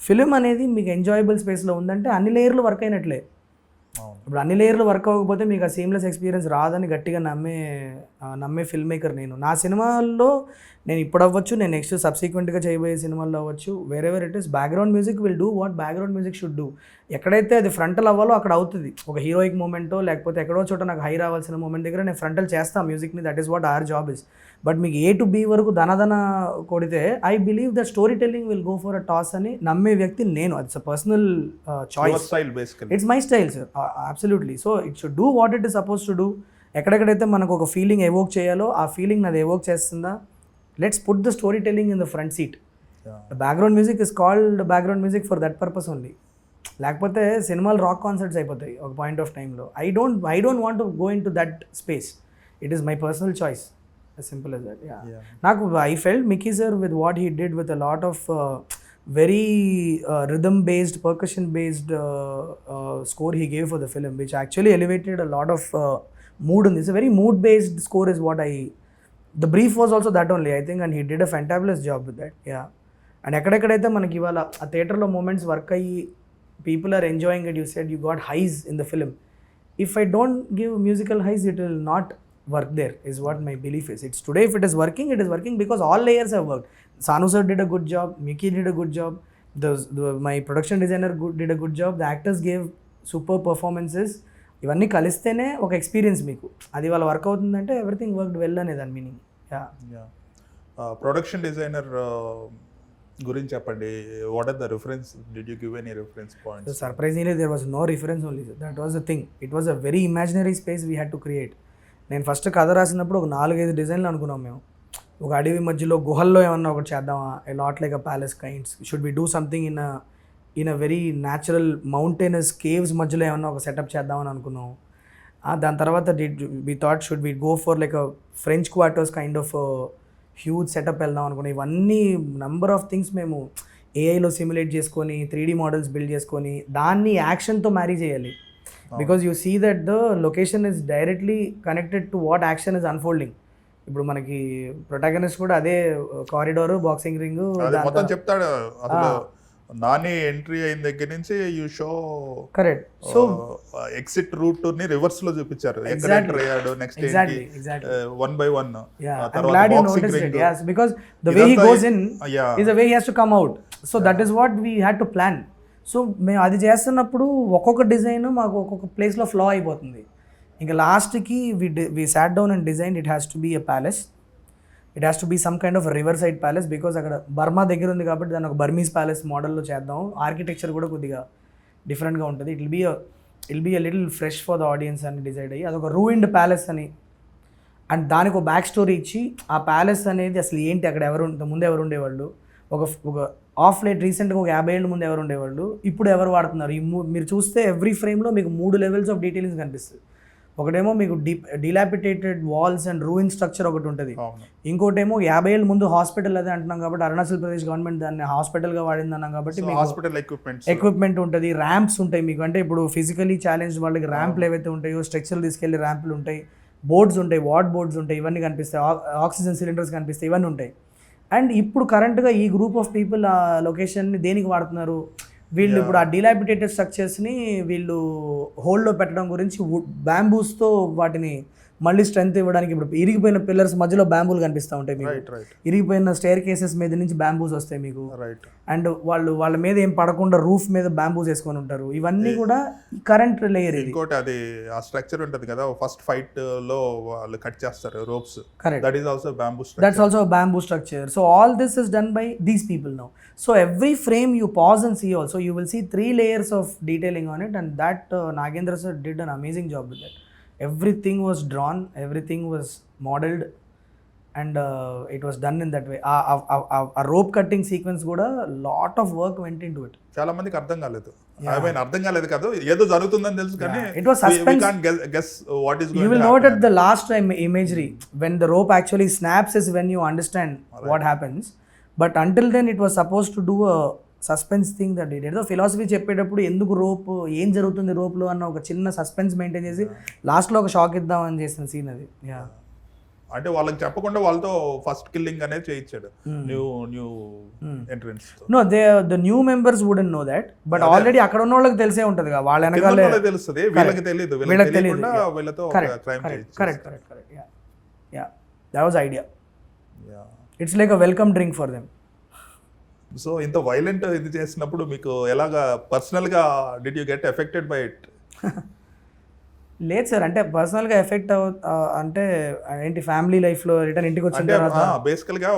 Speaker 2: film అనేది మీకు enjoyable స్పేస్లో ఉందంటే అన్ని లేయర్లు work అయినట్లే. ఇప్పుడు అన్ని లేయర్లు work అవ్వకపోతే మీకు ఆ సీమ్లెస్ ఎక్స్పీరియన్స్ రాదని గట్టిగా నమ్మే ఫిల్మ్ మేకర్ నేను. నా సినిమాల్లో నేను ఇప్పుడు అవ్వచ్చు, నేను నెక్స్ట్ సబ్సిక్వెంట్గా చేయబోయే సినిమాల్లో అవ్వచ్చు, wherever it is, background music will do what background music should do. ఎక్కడైతే అది ఫ్రంటల్ అవ్వాలో అక్కడ అవుతుంది. ఒక హీరోయిక్ మూమెంటో లేకపోతే ఎక్కడో చోట నాకు హై రావాల్సిన మూమెంట్ దగ్గర నేను ఫ్రంటల్ చేస్తాను మ్యూజిక్ని. That is what our job is. But మీకు A to B వరకు ధనధన కొడితే I believe that story telling will go for a toss అని నమ్మే వ్యక్తి నేను. It's a personal choice. It's my style sir, absolutely. So it should do what it is suppose to do. ఎక్కడెక్కడైతే మనకు ఒక ఫీలింగ్ ఎవోక్ చేయాలో ఆ ఫీలింగ్ నాది ఎవోక్ చేస్తుందా, let's put the story telling in the front seat. Background music is called background music for that purpose only. లేకపోతే సినిమాలు rock concerts అయిపోతాయి ఒక పాయింట్ ఆఫ్ టైంలో. I don't want to go in to that space. It is my personal choice, as simple as that. Naku I felt Mickey sir with what he did with a lot of very rhythm based, percussion based score he gave for the film, which actually elevated a lot of mood in this. A very mood based score is what the brief was also that only, I think, and he did a fantabulous job with that. And ఎక్కడెక్కడైతే మనకి ఇవాళ ఆ థియేటర్లో moments work అయ్యి people are enjoying it, you said you got highs in the film. If I don't give musical highs, it will not work there, is what my belief is. It's today, if it is working because all layers have worked. Sanu sir did a good job, Mickey did a good job, my production designer did a good job, the actors gave super performances. ఇవన్నీ కలిస్తేనే ఒక experience మీకు. అది వాళ్ళ work అవుతుందంటే everything worked well అనే దాని meaning.
Speaker 1: Production designer గురించి చెప్పండి. What are the reference? Did you give any reference points?
Speaker 2: Surprisingly there was no reference only. That was the thing. It was a very imaginary space we had to create. నేను first కథ రాసినప్పుడు ఒక 4-5 డిజైన్లు అనుకున్నాం మేము. ఒక అడవి మధ్యలో గుహల్లో ఏమన్నా ఒకటి చేద్దామా, a not like a palace kinds. Should we do something in a very natural mountainous caves మధ్యలో ఏమన్నా ఒక సెటప్ చేద్దామని అనుకున్నాం. దాని తర్వాత we thought should we go for like a French quarters kind of huge setup వెళ్దాం అనుకున్నాం. ఇవన్నీ నంబర్ ఆఫ్ థింగ్స్ మేము ఏఐలో సిమ్యులేట్ చేసుకొని 3D మోడల్స్ బిల్డ్ చేసుకొని దాన్ని యాక్షన్తో మ్యారీ చేయాలి. Because you see that the location is directly connected to what action is unfolding. ఇప్పుడు మనకి ప్రొటాగనిస్ట్ కూడా అదే కారిడార్, బాక్సింగ్ రింగ్
Speaker 1: మొత్తం చెప్తాడు. అసలు నాని ఎంట్రీ అయిన దగ్గర నుంచి you show
Speaker 2: correct. So
Speaker 1: exit route ని రివర్స్ లో చూపించారు. ఎక్కడ ఎంటర్ అయ్యాడు, next one by one.
Speaker 2: Because the way he goes in is the way he has to come out. So that is what we had to plan. So మేము అది చేస్తున్నప్పుడు ఒక్కొక్క design మాకు ఒక్కొక్క ప్లేస్లో ఫ్లా అయిపోతుంది. ఇంకా లాస్ట్కి we sat down and design it has to be a palace. It has to be some kind of river side palace. Because అక్కడ బర్మా దగ్గర ఉంది కాబట్టి దాన్ని ఒక బర్మీస్ ప్యాలెస్ మోడల్లో చేద్దాం. ఆర్కిటెక్చర్ కూడా కొద్దిగా డిఫరెంట్గా ఉంటుంది. It will be a little fresh for the audience అని డిసైడ్ అయ్యి అదొక రూయిన్డ్ ప్యాలెస్ అని, అండ్ దానికి ఒక బ్యాక్ స్టోరీ ఇచ్చి ఆ ప్యాలెస్ అనేది అసలు ఏంటి, అక్కడ ముందు ఎవరు ఉండేవాళ్ళు, ఒక ఆఫ్ లైట్ రీసెంట్గా ఒక 50 ఏళ్ళ ముందు ఎవరు ఉండేవాళ్ళు, ఇప్పుడు ఎవరు వాడుతున్నారు. మీరు చూస్తే ఎవ్రీ ఫ్రేమ్లో మీకు 3 లెవెల్స్ ఆఫ్ డీటెయిలింగ్స్ కనిపిస్తుంది. ఒకటేమో మీకు డిలాపిటేటెడ్ వాల్స్ అండ్ రూయిన్ స్ట్రక్చర్ ఒకటి ఉంటుంది. ఇంకోటేమో 50 ఏళ్ళ ముందు హాస్పిటల్ అదే అంటున్నాం కాబట్టి అరుణాచల్ ప్రదేశ్ గవర్నమెంట్ దాన్ని హాస్పిటల్గా వాడింది అన్నాం కాబట్టి
Speaker 1: హాస్పిటల్
Speaker 2: ఎక్విప్మెంట్ ఉంటుంది, ర్యాంప్స్ ఉంటాయి మీకు. అంటే ఇప్పుడు ఫిజికలీ ఛాలెంజ్ వాళ్ళకి ర్యాంప్లు ఏవైతే ఉంటాయో, స్ట్రెచర్లు తీసుకెళ్లి ర్యాంపులు ఉంటాయి, బోర్డ్స్ ఉంటాయి, వార్డ్ బోర్డ్స్ ఉంటాయి, ఇవన్నీ కనిపిస్తాయి, ఆక్సిజన్ సిలిండర్స్ కనిపిస్తాయి, ఇవన్నీ ఉంటాయి. అండ్ ఇప్పుడు కరెంట్గా ఈ గ్రూప్ ఆఫ్ పీపుల్ ఆ లొకేషన్ని దేనికి వాడుతున్నారు, వీళ్ళు ఇప్పుడు ఆ డిలాపిటేటెడ్ స్ట్రక్చర్స్ని వీళ్ళు హోల్డ్లో పెట్టడం గురించి బ్యాంబూస్తో వాటిని మళ్ళీ స్ట్రెంత్ ఇవ్వడానికి. ఇప్పుడు ఇరిగిపోయిన పిల్లర్స్ మధ్యలో బ్యాంబూలు కనిపిస్తూ ఉంటాయి మీకు,
Speaker 1: రైట్
Speaker 2: ఇరిగిపోయిన స్టేర్ కేసెస్ మీద నుంచి బ్యాంబూస్ వస్తాయి మీకు,
Speaker 1: రైట్.
Speaker 2: అండ్ వాళ్ళ మీద ఏం పడకుండా రూఫ్ మీద బ్యాంబూస్ వేసుకొని ఉంటారు. ఇవన్నీ కూడా కరెంట్ లేయర్. ఇది
Speaker 1: ఇంకోటి అది ఆ స్ట్రక్చర్ ఉంటుంది కదా, ఫస్ట్ ఫైట్ లో వాళ్ళు కట్ చేస్తారు ropes,
Speaker 2: correct,
Speaker 1: that is also bamboo
Speaker 2: that's also a bamboo structure. So all this is done by these people now. So every frame you pause and see also, you will see 3 layers of detailing on it, and that Nagendra sir did an amazing job with that. Everything was drawn, everything was modeled, and it was done in that way. A rope cutting sequence kuda lot of work went into it.
Speaker 1: చాలా మందికి అర్థం కాలేదు. I mean అర్థం కాలేదు కాదు, ఏదో జరుగుతుందని తెలుసు కానీ
Speaker 2: it was suspense.
Speaker 1: we can't guess what is going
Speaker 2: You will
Speaker 1: to
Speaker 2: note
Speaker 1: happen.
Speaker 2: at the last time imagery when the rope actually snaps is when you understand what happens, but until then it was supposed to do a suspense thing that it. ఏదో philosophy చెప్పేటప్పుడు ఎందుకు rope, ఏం జరుగుతుంది రోప్లో అన్న ఒక చిన్న suspense maintain చేసి లాస్ట్లో ఒక షాక్ ఇద్దామని చేసిన సీన్ అది.
Speaker 1: అంటే వాళ్ళకి చెప్పకుండా వాళ్ళతో ఫస్ట్ కిల్లింగ్ అనేది చేయించాడు new entrance.
Speaker 2: Know the new members wouldn't know that, but already అక్కడ ఉన్న వాళ్ళకి తెలిసే ఉంటుంది కదా, వాళ్ళ వెనకాలే
Speaker 1: తెలుస్తుంది, వీళ్ళకి తెలియదు, వీళ్ళకి తెలియకుండా వీళ్ళతో క్రైమ్ చేయించారు.
Speaker 2: Correct yeah that was idea. It's like a welcome drink for them.
Speaker 1: So ఇంత వైలెంట్ ఇది చేసినప్పుడు మీకు ఎలాగా పర్సనల్గా did you get affected by it?
Speaker 2: లేదు సార్, అంటే పర్సనల్గా ఎఫెక్ట్ అంటే ఏంటి, ఫ్యామిలీ లైఫ్లో రిటర్న్ ఇంటికి వచ్చిన తర్వాత
Speaker 1: బేసికల్గా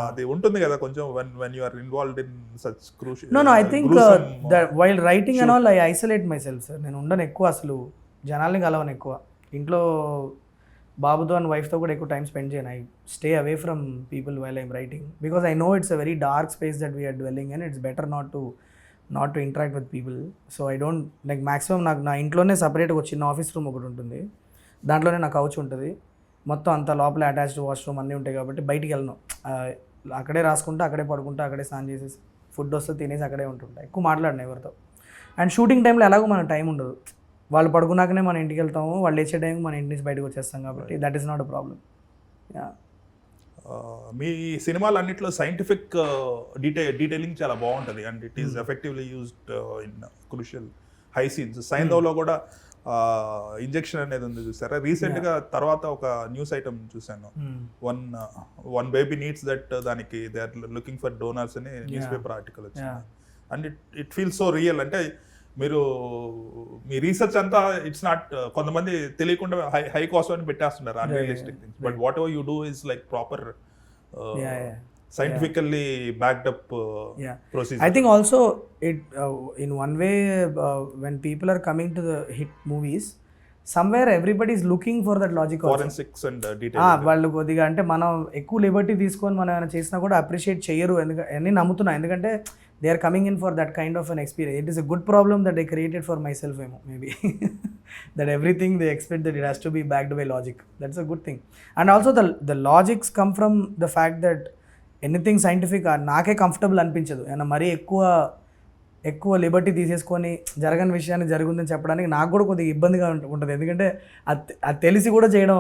Speaker 1: అది ఉంటుంది కదా కొంచెం when you are involved in such crucial.
Speaker 2: No, I think that while writing and all I isolate myself sir. నేను ఉండను ఎక్కువ, అసలు జనాల్ని కలవను ఎక్కువ. ఇంట్లో బాబుతో అండ్ వైఫ్తో కూడా ఎక్కువ టైం స్పెండ్ చేయను. I stay away from people while I'm writing, because I know it's a very dark space that we're dwelling and it's better not to interact with people. So I don't like maximum నాకు నా ఇంట్లోనే సపరేట్గా ఒక చిన్న office room ఒకటి ఉంటుంది, దాంట్లోనే నా కౌచ్ ఉంటుంది, మొత్తం అంతా లోపల అటాచ్డ్ వాష్రూమ్ అన్నీ ఉంటాయి కాబట్టి బయటికి వెళ్ళను. అక్కడే రాసుకుంటా, అక్కడే పడుకుంటా, అక్కడే స్నానం చేసేసి ఫుడ్ వస్తే తినేసి అక్కడే ఉంటుంటా, ఎక్కువ మాట్లాడిన ఎవరితో. అండ్ షూటింగ్ టైంలో ఎలాగో మనకు టైం ఉండదు, వాళ్ళు పడుకున్నాకనే మన ఇంటికి వెళ్తాము, వాళ్ళు లేచే టైంకి మన ఇంటి నుంచి బయటకు వచ్చేస్తాం కాబట్టి that is not a problem.
Speaker 1: మీ సినిమాలు అన్నింటిలో సైంటిఫిక్ డీటెయిలింగ్ చాలా బాగుంటుంది and it is effectively used in crucial high scenes. సైంధవ్లో కూడా ఇంజెక్షన్ అనేది ఉంది చూసారా రీసెంట్గా. తర్వాత ఒక న్యూస్ ఐటమ్ చూశాను, వన్ బేబీ నీడ్స్ దట్, దానికి they are looking for donors అని న్యూస్ పేపర్ ఆర్టికల్ వచ్చింది. And it feels so real. అంటే మీరు మీ రీసెర్చ్ అంతా ఇట్స్ నాట్, కొంతమంది తెలియకుండా హై కాస్ట్ అని పెట్టేస్తున్నారు unrealistic things, but what ever you do is like proper scientifically backed up procedure.
Speaker 2: I think also it in one way when people are coming to the hit movies, somewhere everybody is looking for that logic also.
Speaker 1: Forensics and detailing.
Speaker 2: వాళ్ళు కొద్దిగా అంటే మనం ఎక్కువ Liberty తీసుకొని మనం ఏమైనా చేసినా కూడా అప్రిషియేట్ చేయరు అని నమ్ముతున్నా, ఎందుకంటే they are coming in for that kind of an experience. It is a good problem that I created for myself ఏమో maybe that everything they expect that it has to be backed by logic. That's a good thing. And also the logics come from the fact that anything scientific నాకే comfortable అనిపించదు. ఏమన్నా మరీ ఎక్కువ Liberty తీసేసుకొని జరగని విషయాన్ని జరుగుందని చెప్పడానికి నాకు కూడా కొద్దిగా ఇబ్బందిగా ఉంటుంది, ఎందుకంటే అది తెలిసి కూడా చేయడం,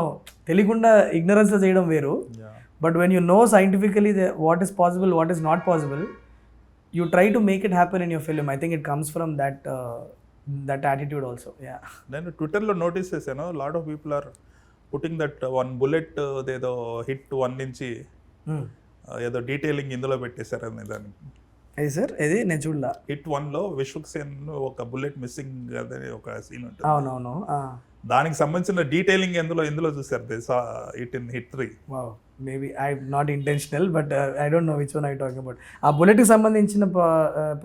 Speaker 2: తెలియకుండా ఇగ్నరెన్స్లో చేయడం వేరు. But when you know scientifically what is possible, what is not possible, you try to make it happen in your film. I think it comes from that attitude also.
Speaker 1: నేను ట్విట్టర్లో నోటీస్ చేశాను, lot of people are putting that one bullet ఏదో hit 1 నుంచి ఏదో detailing ఇందులో పెట్టేశారు అని దానికి.
Speaker 2: అది సార్ ఇది నేను చూడలా.
Speaker 1: హిట్ 1లో విశ్వక్ సేన్ ఒక బుల్లెట్ మిస్సింగ్ అనే ఒక సీన్ ఉంటుంది.
Speaker 2: అవునవును,
Speaker 1: దానికి సంబంధించిన డీటెయిలింగ్ ఎందులో చూసారు it in hit 3.
Speaker 2: Maybe I not intentional, but I don't know which one I talking about. ఆ బుల్లెట్కి సంబంధించిన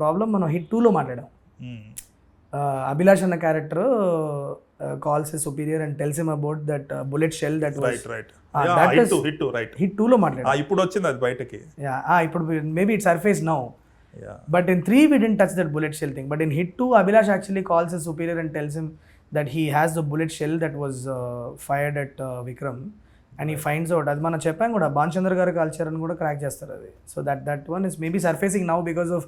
Speaker 2: ప్రాబ్లం మనం హిట్ 2లో మాట్లాడాం. అభిలాష్ అన్న character calls his superior and tells him about that bullet shell that was
Speaker 1: right
Speaker 2: that is
Speaker 1: hit 2
Speaker 2: లో మాట్లాడాం.
Speaker 1: ఇప్పుడు వచ్చింది అది బయటకి.
Speaker 2: ఇప్పుడు maybe it surface now, but in 3 we didn't touch that bullet shell thing, but in hit 2 Abhilash actually calls his superior and tells him that he has the bullet shell that was fired at Vikram, and he finds out. అది మనం చెప్పాం కూడా, భాన్చంద్ర గారు culture అని కూడా crack చేస్తారు అది. So that one is maybe surfacing now because of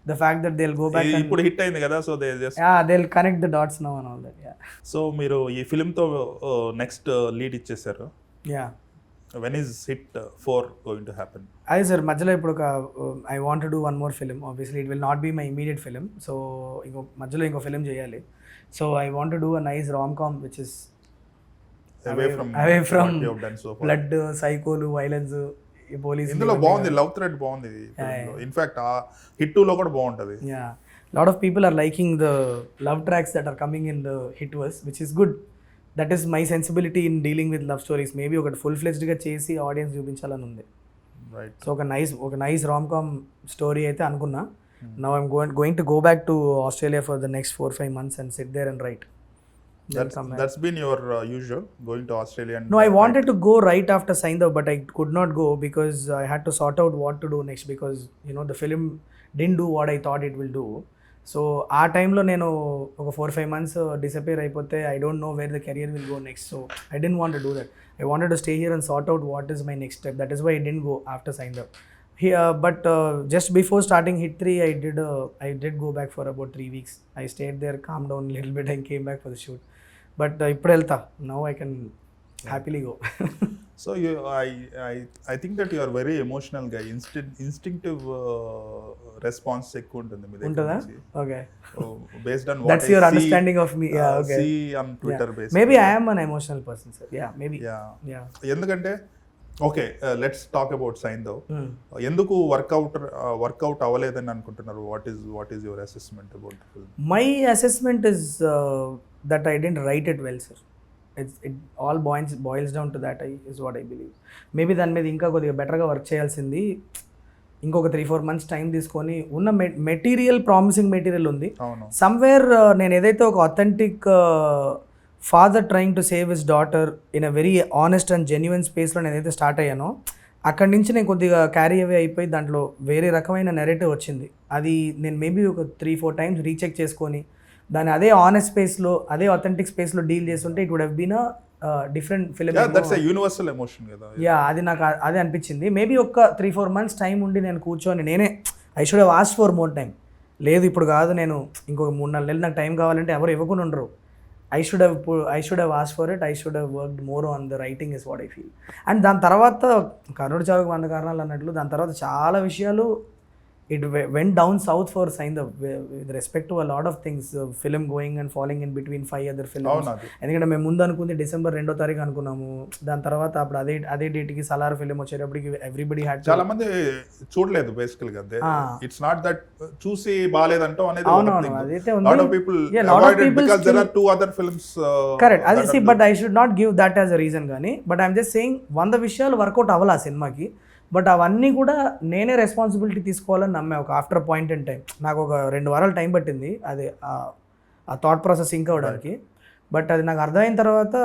Speaker 2: the fact that they'll go back and
Speaker 1: ఇప్పుడు హిట్ అయింది కదా, so
Speaker 2: they'll connect the dots now and all that.
Speaker 1: So మీరు ఈ ఫిల్మ్ తో నెక్స్ట్ లీడ్ ఇచ్చేసారు. when is hit 4 going to happen?
Speaker 2: అదే sir, మధ్యలో ఇప్పుడు ఒక I want to do one more film. Obviously it will not be my immediate film, so మధ్యలో ఇంకో ఫిలిం చేయాలి. So I want to do a nice rom com which is
Speaker 1: away from what you have done so far.
Speaker 2: Blood, సైకోలు, violence, police.
Speaker 1: ఇందులో బాగుంది, love thread బాగుంది. In fact ఆ Hit 2 లో కూడా బాగుంటది.
Speaker 2: Yeah, lot of people are liking the love tracks that are coming in the hit verse, which is good. That is my sensibility in dealing with love stories. Maybe ఒకటి full fledged గా చేసి audience చూపించాలని ఉంది.
Speaker 1: Right.
Speaker 2: So ఒక nice rom com story అయితే అనుకున్నా. Now I'm going to go back to Australia for the next 4-5 months and sit there and write.
Speaker 1: That's been your usual, going to Australia and
Speaker 2: No, I wanted to go right after Saindav, but I could not go because I had to sort out what to do next, because the film didn't do what I thought it will do. So ఆ టైంలో నేను ఒక 4-5 months disappear అయిపోతే I don't know where the career will go next. So I didn't want to do that. I wanted to stay here and sort out what is my next step. That is why I didn't go after Saindav. But just before starting Hit 3, I did go back for about 3 weeks. I stayed there, calmed down a little bit and came back for the shoot. But ఇప్పుడు వెళ్తా. Now I can happily go.
Speaker 1: So I think that you are very emotional guy. Instinctive response ఎక్కువ ఉంటుంది మీ దగ్గర
Speaker 2: ఉంటుందా?
Speaker 1: నుంచి.
Speaker 2: Okay.
Speaker 1: Based on what
Speaker 2: That's
Speaker 1: I
Speaker 2: your
Speaker 1: see,
Speaker 2: understanding of me. Yeah, okay.
Speaker 1: see on Twitter basically.
Speaker 2: Maybe I am an emotional person, sir. Yeah, maybe.
Speaker 1: Yeah. ఎందుకంటే okay, let's talk about Saindhav.
Speaker 2: Hmm.
Speaker 1: ఎందుకు work out అవ్వలేదని అనుకుంటున్నారు? What is your assessment about the film?
Speaker 2: My assessment is that I didn't write it well, sir. It all boils down to that, is what I believe. Maybe దాని మీద ఇంకా కొద్దిగా బెటర్గా work చేయాల్సింది. ఇంకొక 3-4 months టైం తీసుకొని ఉన్న material, promising material ఉంది.
Speaker 1: అవును.
Speaker 2: సమ్వేర్ నేను ఏదైతే ఒక authentic father trying to save his daughter in a very honest and genuine స్పేస్లో నేను ఏదైతే స్టార్ట్ అయ్యానో, అక్కడి నుంచి నేను కొద్దిగా క్యారీ అవే అయిపోయి దాంట్లో వేరే రకమైన నెరేటివ్ వచ్చింది. అది నేను మేబీ ఒక 3-4 times రీచెక్ చేసుకొని దాన్ని అదే ఆనెస్ట్ స్పేస్లో, అదే అథెంటిక్ స్పేస్లో డీల్ చేస్తుంటే it would have been a different film.
Speaker 1: That's a universal emotion కదా.
Speaker 2: యా, అది నాకు అదే అనిపించింది. మేబీ ఒక 3-4 months టైం ఉండి నేను కూర్చొని నేనే I should have asked for more time. లేదు ఇప్పుడు కాదు, నేను ఇంకొక 3-4 నెలలు నాకు టైం కావాలంటే ఎవరు ఇవ్వకుండా ఉండరు. I should have asked for it. I should have worked more on the writing is what I feel. And దాని తర్వాత కర్ణుడి చావుకు 100 కారణాలు అన్నట్లు దాని తర్వాత చాలా విషయాలు it went down south for Saindav with respect to a lot of things. Film going and falling in between 5 other films. ఎందుకంటే మేము ముందు అనుకుంది December 2వ తారీఖు అనుకున్నాము. దాని తర్వాత అప్పుడు అదే డేట్కి సలార్ ఫిలిం వచ్చేటప్పటికి ఎవ్రీబడి హ్యాడ్.
Speaker 1: చాలా మంది చూడలేదు బేసికల్ గా. ఇట్స్ నాట్ దట్ చూసి బాలేదంటో అనేది.
Speaker 2: అవునవును, అదైతే ఉంది.
Speaker 1: lot of people avoided because there are 2 other films.
Speaker 2: Correct. అది see, but I should not give that as a reason కానీ, but I'm just saying 100 విషయాలు వర్కౌట్ అవ్వాలి ఆ సినిమాకి. బట్ అవన్నీ కూడా నేనే రెస్పాన్సిబిలిటీ తీసుకోవాలని నమ్మే. ఒక ఆఫ్టర్ పాయింట్ ఇన్ టైం నాకు ఒక 2 వారాలు టైం పట్టింది అది ఆ థాట్ ప్రాసెస్ సింక్ అవ్వడానికి. బట్ అది నాకు అర్థమైన తర్వాత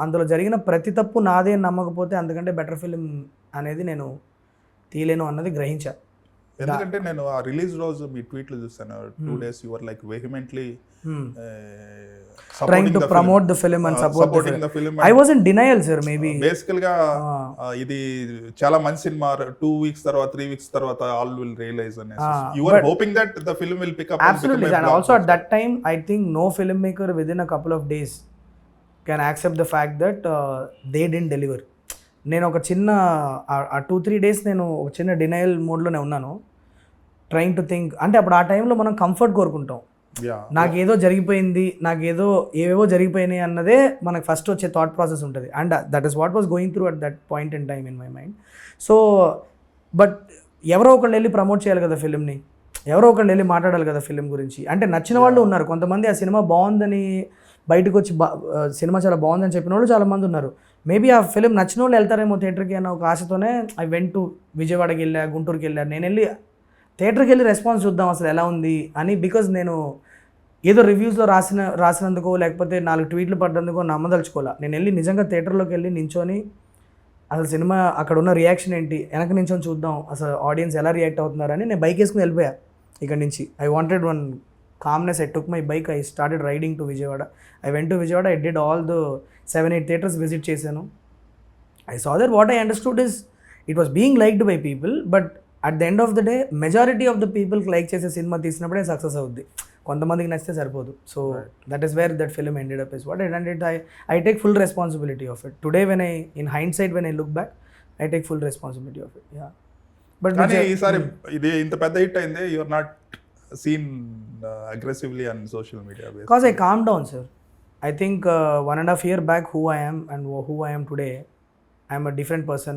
Speaker 2: అందులో జరిగిన ప్రతి తప్పు నాదే నమ్మకపోతే అంతకంటే బెటర్ ఫిలిం అనేది నేను తీయలేను అన్నది గ్రహించా.
Speaker 1: ఎందుకంటే నేను ఆ రిలీజ్ రోజు మీ ట్వీట్లు చూసాను. 2 days you were like vehemently
Speaker 2: trying to promote the film and supporting
Speaker 1: the film.
Speaker 2: I was in denial, sir. Maybe
Speaker 1: బేసికల్ గా ఇది చాలా మంచి సినిమా, 2 weeks తర్వాత 3 weeks తర్వాత all will realize and you were hoping that the film will pick up.
Speaker 2: Absolutely. And also at that time I think no filmmaker within a couple of days can accept the fact that they didn't deliver. నేను ఒక చిన్న 2-3 days నేను ఒక చిన్న denial మోడ్లోనే ఉన్నాను. Trying to think, అంటే అప్పుడు ఆ టైంలో మనం కంఫర్ట్ కోరుకుంటాం. నాకేదో జరిగిపోయింది, నాకేదో ఏవేవో జరిగిపోయినాయి అన్నదే మనకు ఫస్ట్ వచ్చే థాట్ ప్రాసెస్ ఉంటుంది. And that is what was going through at that point in time in my mind. So but ఎవరో ఒకళ్ళు వెళ్ళి ప్రమోట్ చేయాలి కదా ఫిలింని, ఎవరో ఒకళ్ళు వెళ్ళి మాట్లాడాలి కదా ఫిలిం గురించి. అంటే నచ్చిన వాళ్ళు ఉన్నారు కొంతమంది, ఆ సినిమా బాగుందని బయటకు వచ్చి సినిమా చాలా బాగుందని చెప్పిన వాళ్ళు చాలామంది ఉన్నారు. మేబీ ఆ ఫిలిం నచ్చిన వాళ్ళు వెళ్తారేమో థియేటర్కి అన్న ఒక ఆశతోనే ఐ వెంట్ టు విజయవాడకి వెళ్ళా, గుంటూరుకి వెళ్ళాను. నేను వెళ్ళి థియేటర్కి వెళ్ళి రెస్పాన్స్ చూద్దాం అసలు ఎలా ఉంది అని. బికాజ్ నేను ఏదో రివ్యూస్లో రాసినందుకో లేకపోతే 4 ట్వీట్లు పడ్డందుకో నమ్మదలుచుకోవాలా. నేను వెళ్ళి నిజంగా థియేటర్లోకి వెళ్ళి నించొని అసలు సినిమా అక్కడ ఉన్న రియాక్షన్ ఏంటి, వెనక నించొని చూద్దాం అసలు ఆడియన్స్ ఎలా రియాక్ట్ అవుతున్నారని నేను బైక్ వేసుకుని వెళ్ళిపోయా ఇక్కడ నుంచి. I wanted one calmness. I took my bike, I started riding to Vijayawada. I went to Vijayawada, I did all the 7-8 theatres visit chesanu. I saw that what I understood is it was being liked by people, but at the end of the day majority of the people like chese cinema తీసినప్పుడే success అవుద్ది, కొంతమందికి నచ్చితే సరిపోదు. So that is where that film ended up is what I did. I take full responsibility of it today. When I in hindsight when I look back, I take full responsibility of it. Yeah, but
Speaker 1: కానీ ఈసారి ఇది ఇంత పెద్ద hit అయింది, you are not seen aggressively on social media
Speaker 2: because I calmed down, sir. I think 1.5 year back who I am and who I am today, I am a different person.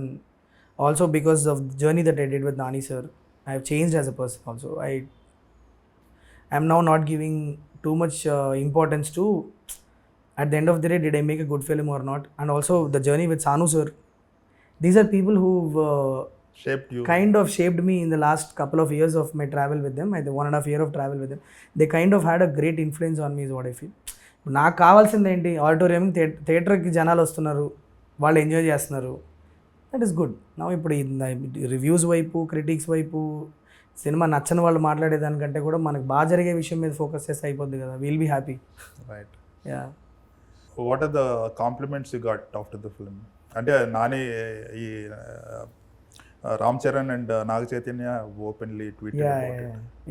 Speaker 2: Also because of the journey that I did with Nani sir, I have changed as a person also. I am now not giving too much importance to, at the end of the day, did I make a good film or not? And also the journey with Sanu sir. These are people who've
Speaker 1: shaped you.
Speaker 2: kind of shaped me in the last couple of years of my travel with them. I think 1.5 year of travel with them. They kind of had a great influence on me is what I feel. నాకు కావాల్సింది ఏంటి, auditorium థియేటర్కి జనాలు వస్తున్నారు, వాళ్ళు enjoy చేస్తున్నారు, that is good. నా ఇప్పుడు రివ్యూస్ వైపు, క్రిటిక్స్ వైపు, సినిమా నచ్చని వాళ్ళు మాట్లాడేదానికంటే కూడా మనకు బాగా జరిగే విషయం మీద ఫోకస్ చేస్తే అయిపోద్ది కదా. Will be happy.
Speaker 1: Right.
Speaker 2: Yeah.
Speaker 1: What are the compliments you got after the film? అంటే నాని ఈ Ram Charan and Naga Chaitanya openly tweet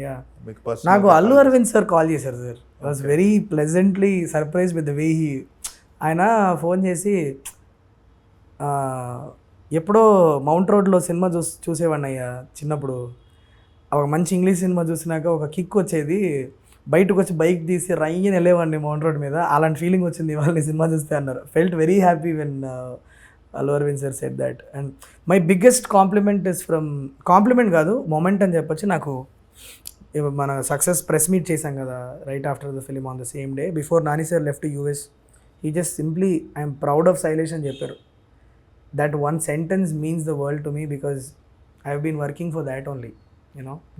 Speaker 2: yeah.
Speaker 1: మీకు పర్సనల్
Speaker 2: నాకు అల్లు అరవింద్ సార్ కాల్ చేశారు సార్. I was very pleasantly surprise with the way he. ఆయన ఫోన్ చేసి ఎప్పుడో mount రోడ్లో సినిమా చూసేవాడిని అయ్యా చిన్నప్పుడు. ఒక మంచి ఇంగ్లీష్ సినిమా చూసినాక ఒక కిక్ వచ్చేది, బయటకు వచ్చి బైక్ తీసి రయ్యని వెళ్ళేవాడిని మౌంట్ రోడ్ మీద, అలాంటి ఫీలింగ్ వచ్చింది వాళ్ళని సినిమా చూస్తే అన్నారు. Felt very happy when Allu Aravind sir said that. And my biggest compliment is from, compliment కాదు మొమెంట్ అని చెప్పొచ్చు. నాకు మన సక్సెస్ ప్రెస్ మీట్ చేశాం కదా right after the film on the same day before Nani sir left US, he just simply I'm proud of Shailesh అని చెప్పారు. That one sentence means the world to me because I have been working for that only.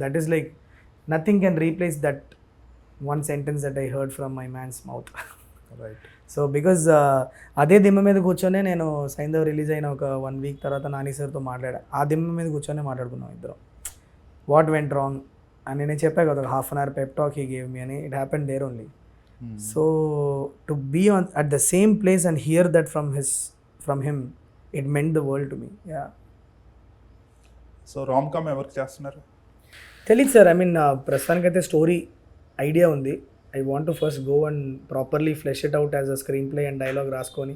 Speaker 2: That is like nothing can replace that one sentence that I heard from my man's mouth.
Speaker 1: Right.
Speaker 2: So because అదే దిమ్మ మీద కూర్చొనే నేను Saindhav release అయిన ఒక 1 week తర్వాత నాని సార్తో మాట్లాడా. ఆ దిమ్మ మీద కూర్చొని మాట్లాడుకున్నాం ఇద్దరం. వాట్ వెంట్ రాంగ్ అని నేను చెప్పా కదా, ఒక ½ hour pep talk he gave me అని. It happen there only. So to be on at the same place and hear that from him, it meant the world to me. Yeah.
Speaker 1: So rom com ఎవరికి చేస్తున్నారు?
Speaker 2: తెలీదు సార్. I mean ప్రస్తుతానికైతే story idea ఉంది. I want to first go and properly flesh it out as a screenplay and dialogue రాసుకొని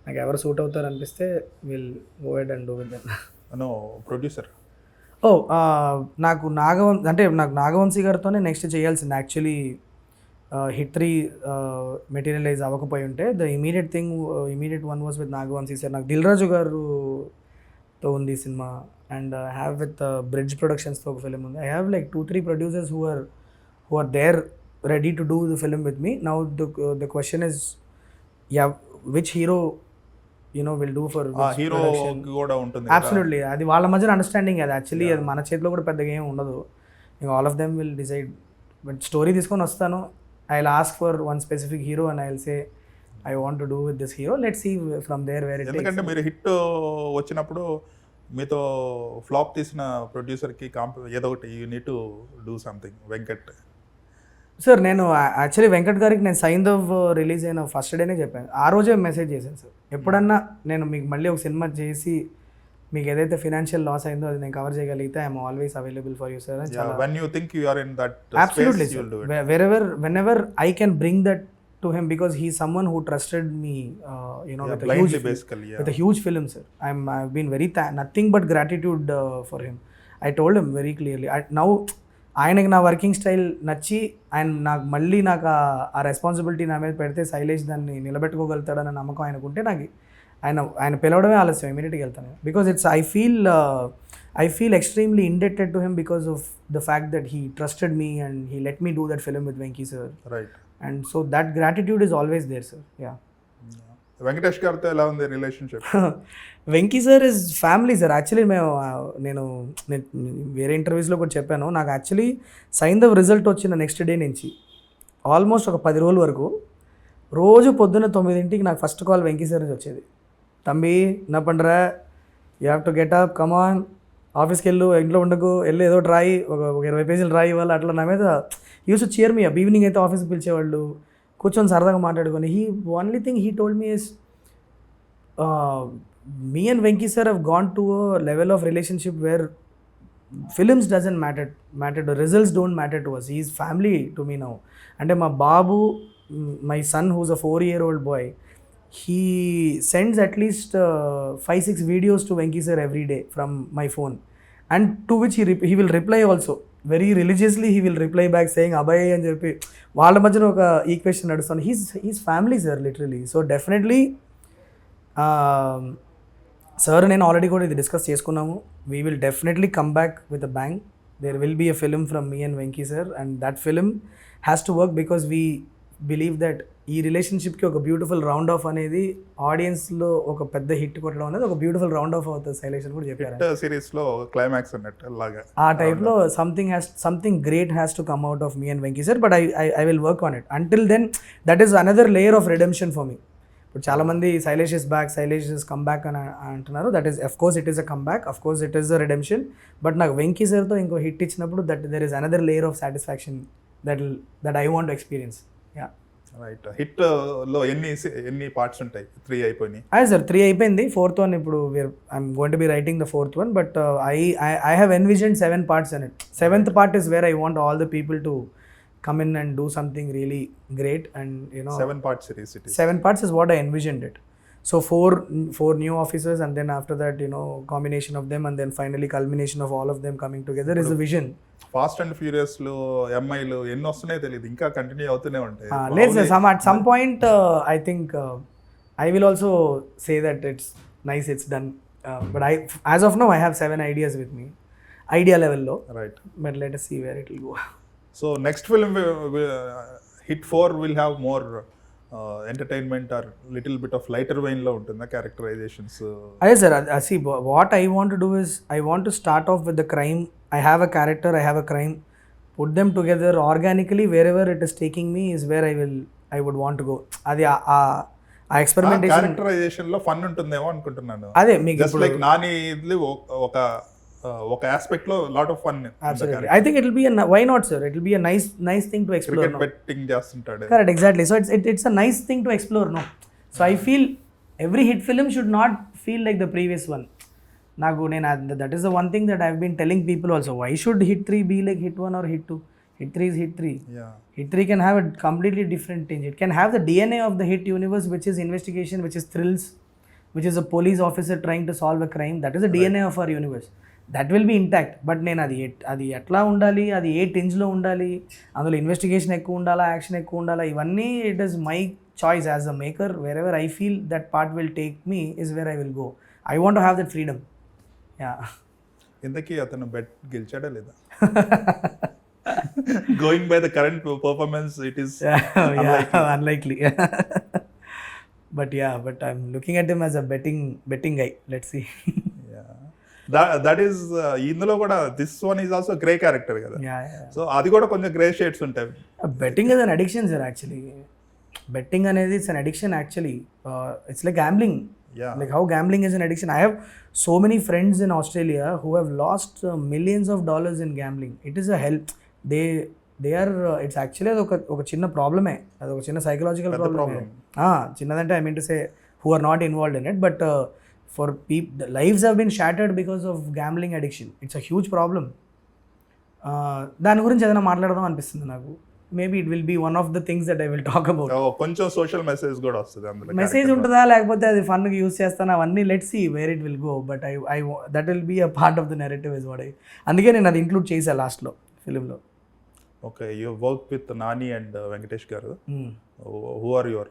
Speaker 2: నాకు ఎవరు suit అవుతారు అనిపిస్తే will go head and do with them.
Speaker 1: No producer.
Speaker 2: నాకు నాగవంశీ గారితోనే నెక్స్ట్ చేయాల్సింది యాక్చువల్లీ. హిట్ 3 మెటీరియలైజ్ అవ్వకపోయి ఉంటే the immediate one was with Nagavamsi sir. నాకు దిల్ రాజు గారుతో ఉంది సినిమా అండ్ హ్యావ్ విత్ బ్రిడ్జ్ ప్రొడక్షన్స్తో ఒక ఫిలిం ఉంది. I have like 2-3 producers who are there ready to do the film with me. Now the question is, yeah, which hero will do for which
Speaker 1: hero కూడా ఉంటుంది.
Speaker 2: Absolutely. అది వాళ్ళ మధ్య understanding. అది actually అది మన చేతిలో కూడా పెద్దగా ఏం ఉండదు. All of them will decide. But story తీసుకొని వస్తాను. I will ask for one specific hero and I will say I want to do with this hero. Let's see from there where it.
Speaker 1: ఎందుకంటే మీరు hit వచ్చినప్పుడు మీతో flop తీసిన ప్రొడ్యూసర్కి ఏదో ఒకటి you need to do something. Venkat
Speaker 2: sir, నేను actually Venkat గారికి నేను సైంధవ్ రిలీజ్ అయిన ఫస్ట్ డేనే చెప్పాను. ఆ రోజే మెసేజ్ చేశాను సార్, ఎప్పుడన్నా నేను మీకు మళ్ళీ ఒక సినిమా చేసి మీకు ఏదైతే ఫినాన్షియల్ లాస్ అయిందో అది నేను కవర్ చేయగలిగితే I'm always available for you sir.
Speaker 1: when you think you are in that
Speaker 2: Absolutely,
Speaker 1: space, you will do it.
Speaker 2: Whenever I can bring that to him because he's someone who trusted me, with a
Speaker 1: blindly
Speaker 2: huge
Speaker 1: basically, yeah.
Speaker 2: with a huge film, sir. I've been very nothing but gratitude for him. I told him very clearly. Now ఆయనకి నా working style నచ్చి నాకు ఆ responsibility నా మీద పెడితే శైలేష్ దాన్ని నిలబెట్టుకోగలుగుతాడన్న నమ్మకం ఆయనకుంటే నాకు ఆయన పిలవడమే ఆలస్యం, ఇమీడియట్గా వెళ్తాను. Because I feel extremely indebted to him because of the fact that he trusted me and he let me do that film with Venky sir.
Speaker 1: Right.
Speaker 2: And so that gratitude is always there sir. Yeah.
Speaker 1: Venkatesh గారితో ఎలా ఉంది relationship?
Speaker 2: Venky sir is family sir. Actually నేను వేరే ఇంటర్వ్యూస్లో కూడా చెప్పాను, నాకు actually Saindhav result వచ్చిన నెక్స్ట్ డే నుంచి ఆల్మోస్ట్ ఒక 10 రోజుల వరకు రోజు పొద్దున్న 9 నాకు ఫస్ట్ కాల్ వెంకీ సార్ నుంచి వచ్చేది. తంబి నా పండ్రా, you have to get up, come on, ఆఫీస్కి వెళ్ళు, ఇంట్లో ఉండకు, వెళ్ళి ఏదో రాయి, ఒక 20 పేజీలు రాయి ఇవ్వాలి, అట్లా నా మీద use to cheer me up. Evening అయితే ఆఫీస్కి పిలిచేవాళ్ళు, కూర్చొని సరదాగా మాట్లాడుకొని. Only thing he told me is me and Venki sir have gone to a level of relationship where films doesn't matter, the results don't matter to us. He is family to me now. And my babu, my son who's a 4-year-old boy, he sends at least 5-6 videos to Venki sir every day from my phone, and to which he will reply also. Very religiously he will reply back saying Abhay అని చెప్పి వాళ్ళ మధ్యన ఒక equation నడుస్తుంది. He's family sir literally. So definitely sir నేను already కూడా ఇది discuss చేసుకున్నాము. We will definitely come back with a bang. There will be a film from me and Venky sir and that film has to work because we believe that ఈ రిలేషన్షిప్కి ఒక beautiful round of అనేది ఆడియన్స్లో ఒక పెద్ద hit కొట్టడం అనేది ఒక beautiful round of అవుతుంది. శైలేష్ అని కూడా చెప్పారు
Speaker 1: సిరీస్లో క్లైమాక్స్ అన్నట్టు అలాగా
Speaker 2: ఆ టైప్లో something great has to come out of me and Venky sir. But I will work on it. Until then that is another layer of redemption for me. ఇప్పుడు చాలామంది Shailesh is back, Shailesh is come back అని అంటున్నారు. That is of course it is a comeback, of course it is a redemption. But నాకు వెంకీ సార్తో ఇంకో hit ఇచ్చినప్పుడు that is another layer of satisfaction that I want to experience. Yeah
Speaker 1: right. Hit లో ఎన్ని parts ఉంటాయి? 3 అయిపోయినాయి.
Speaker 2: అదే సార్ 3 అయిపోయింది. 4th one ఇప్పుడు I'm going to be writing the 4th one, but I have envisioned 7 parts in it. 7th part is where I want all the people to come in and do something really great, and
Speaker 1: 7-part series it is.
Speaker 2: 7 parts is what I envisioned it. So four new officers, and then after that combination of them, and then finally culmination of all of them coming together is the vision.
Speaker 1: Fast and furious లో ఎంఐలు ఎన్ని వస్తున్నాయో తెలియదు, ఇంకా continue అవుతూనే ఉంటాయి.
Speaker 2: లేదు sir, at some point I think I will also say that it's nice, it's done, but as of now I have 7 ideas with me, idea level lo,
Speaker 1: right,
Speaker 2: but let us see where it will go.
Speaker 1: So next film Hit 4 will have more entertainment or little bit of lighter vein lo untunda characterizations.
Speaker 2: Aye sir, see what I want to do is I want to start off with the crime. I have a character, I have a crime, put them together organically. Wherever it is taking me is where I would want to go. Adi ఆ experimentation
Speaker 1: characterisation లో fun ఉంటుందేమో అనుకుంటున్నాను.
Speaker 2: అదే మీకు
Speaker 1: just like Nani ఇది ఒక aspect లో lot of fun.
Speaker 2: Absolutely. I think it will be why not sir, it will be a nice thing to explore.
Speaker 1: Cricket betting చేస్తుంటాడు.
Speaker 2: Correct, exactly. So it's a nice thing to explore, no? So I feel every hit film should not feel like the previous one. That is the one thing that I've been telling people also. Why should Hit 3 be like Hit 1 or Hit 2? Hit 3 is Hit 3.
Speaker 1: Yeah.
Speaker 2: Hit 3 can have a completely different tinge. It can have the DNA of the Hit universe, which is investigation, which is thrills, which is a police officer trying to solve a crime. That is the DNA of our universe. That will be intact. But నేను అది ఎట్లా ఉండాలి, అది ఏ టింజ్లో ఉండాలి, అందులో investigation ఎక్కువ ఉండాలా, action ఎక్కువ ఉండాలా, ఇవన్నీ it is my choice as a maker. Wherever I feel that part will take me is where I will go. I want to have that freedom. Yeah.
Speaker 1: ఇంతకీ అతను బెట్ గెలిచాడా లేదా? Going by the current performance it is
Speaker 2: unlikely. But I'm looking at him as a betting guy. Let's see.
Speaker 1: That is ఇందులో కూడా this one is also grey character కదా. So అది కూడా కొంచెం గ్రే షేడ్స్ ఉంటాయి.
Speaker 2: Betting is an addiction sir. Actually betting అనేది it's an addiction. Actually it's like gambling. Like how gambling is an addiction. I have so many friends in Australia who have lost millions of dollars in gambling. It is a hell. They are it's actually ఒక చిన్న ప్రాబ్లమే, అది ఒక చిన్న psychological problem. చిన్నదంటే I mean to say who are not involved in it, but for people the lives have been shattered because of gambling addiction. It's a huge problem. దాని గురించి ఏదైనా మాట్లాడదాం అనిపిస్తుంది నాకు. Maybe it will be one of the things that I will talk about.
Speaker 1: కొంచెం social message కూడా వస్తుంది అందులో.
Speaker 2: మెసేజ్ ఉంటుందా లేకపోతే అది ఫన్గా యూస్ చేస్తాను అవన్నీ let's see where it will go. But I that will be a part of the narrative is what అందుకే నేను అది ఇంక్లూడ్ చేశాను లాస్ట్లో ఫిలింలో.
Speaker 1: Okay, you work with Nani and Venkatesh garu. Who are your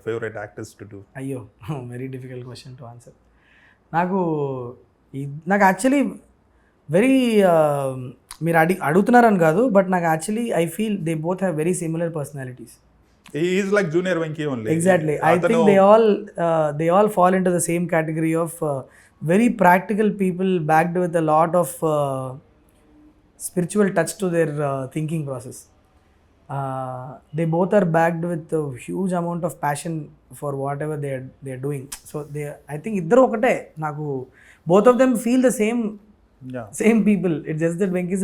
Speaker 1: favourite actors to do?
Speaker 2: అయ్యో, very difficult question to answer. నాకు actually very మీరు అడుగుతున్నారని కాదు, బట్ నాకు actually I feel they both have very similar personalities.
Speaker 1: He is like junior Venki only.
Speaker 2: Exactly. I think they all fall into the same category of very practical people backed with a lot of spiritual touch to their thinking process. They both are backed with a huge amount of passion for whatever they are doing. So I think iddaru okate naku both of them feel the same people. It's just that Venki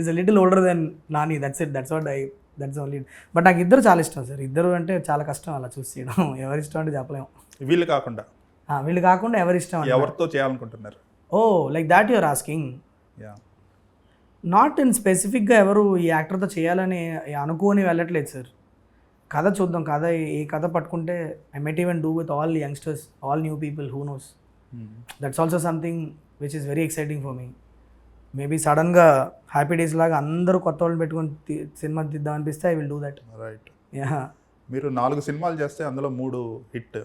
Speaker 2: is a little older than Nani. That's it. That's only. But నాకు ఇద్దరు చాలా ఇష్టం sir. ఇద్దరు అంటే చాలా కష్టం అలా చూసి చేయడం. ఎవరి ఇష్టం అంటే చెప్పలేము.
Speaker 1: వీళ్ళు కాకుండా
Speaker 2: ఎవరి ఇష్టం,
Speaker 1: ఎవరితో చేయాలనుకుంటున్నారు?
Speaker 2: Oh like that you're asking. Not in స్పెసిఫిక్గా ఎవరు ఈ యాక్టర్తో చేయాలని అనుకోని వెళ్ళట్లేదు సార్. కథ చూద్దాం, ఏ కథ పట్టుకుంటే I might even do with all youngsters, all new people, who knows. That's also something which is very exciting for me. Maybe సడన్గా హ్యాపీ డేస్ లాగా అందరూ కొత్త వాళ్ళని పెట్టుకొని సినిమా తీద్దాం అనిపిస్తే I will do that.
Speaker 1: Right.
Speaker 2: Yeah.
Speaker 1: మీరు 4 సినిమాలు చేస్తే అందులో 3 హిట్,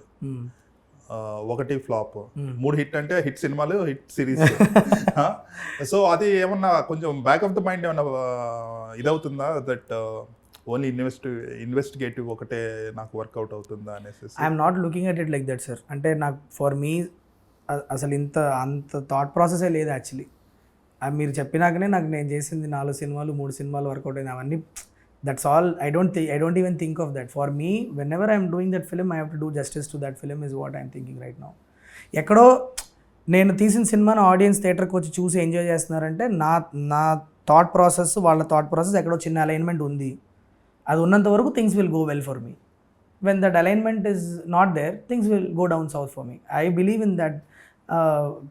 Speaker 1: ఒకటి ఫ్లాప్. 3 హిట్ అంటే హిట్ సినిమాలు, హిట్ సిరీస్. సో అది ఏమన్నా కొంచెం బ్యాక్ ఆఫ్ ద మైండ్ ఏమన్నా ఇదవుతుందా, దట్ ఓన్లీ ఇన్వెస్టిగేటివ్ ఒకటే నాకు వర్కౌట్ అవుతుందా అనేసి?
Speaker 2: I'm not looking at it like that sir. అంటే నాకు ఫర్ మీ అసలు అంత థాట్ ప్రాసెసే లేదు యాక్చువల్లీ. మీరు చెప్పినాకనే నాకు నేను చేసింది 4 సినిమాలు 3 సినిమాలు వర్కౌట్ అయింది అవన్నీ. That's all. I don't even think of that. For me when ever I'm doing that film I have to do justice to that film is what I'm thinking right now. ఎక్కడో నేను తీసిన సినిమాను audience థియేటర్కి వచ్చి చూసి enjoy చేస్తున్నారంటే నా thought process వాళ్ళ థాట్ ప్రాసెస్ ఎక్కడో చిన్న అలైన్మెంట్ ఉంది. అది ఉన్నంత వరకు things will go well for me. When that alignment is not there things will go down south for me. I believe in that.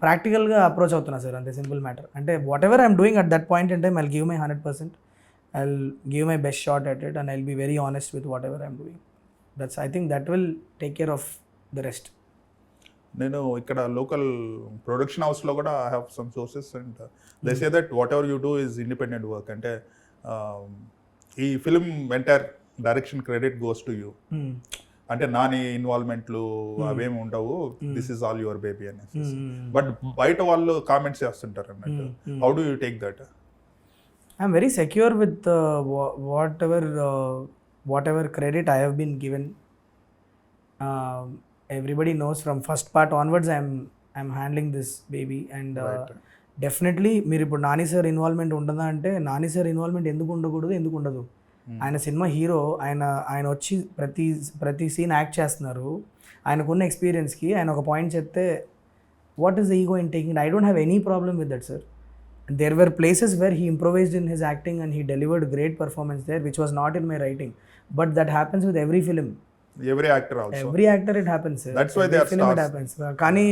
Speaker 2: ప్రాక్టికల్గా అప్రోచ్ అవుతున్నా సార్, అంతే సింపుల్ మ్యాటర్. అంటే whatever I'm doing at that point in time I'll give my 100%. I'll give my best shot at it and I'll be very honest with whatever I'm doing. That's I think that will take care of the rest.
Speaker 1: నేను ఇక్కడ local production హౌస్లో కూడా I have some sources and they say that what ever you do is independent work. అంటే ఈ film entire direction credit goes to you. అంటే నాని ఇన్వాల్వ్మెంట్లు అవేమి ఉండవు, this is all your baby అనేసి. బట్ బయట వాళ్ళు కామెంట్స్ చేస్తుంటారు అన్నట్టు. How do you take that?
Speaker 2: I'm very secure with whatever credit I have been given. Everybody knows from first part onwards I'm handling this baby and definitely మీరు ఇప్పుడు Nani sir involvement ఉండదా అంటే Nani sir involvement ఎందుకు ఉండకూడదు, ఎందుకు ఉండదు? ఆయన cinema hero, ఆయన వచ్చి ప్రతి సీన్ యాక్ట్ చేస్తున్నారు. ఆయనకున్న ఎక్స్పీరియన్స్కి ఆయన ఒక పాయింట్ చెప్తే what is the ego in taking? I don't have any problem with that sir. There were places where he improvised in his acting and he delivered great performance there which was not in my writing. But that happens with every film.
Speaker 1: Every actor it happens.
Speaker 2: That's why they are stars. కానీ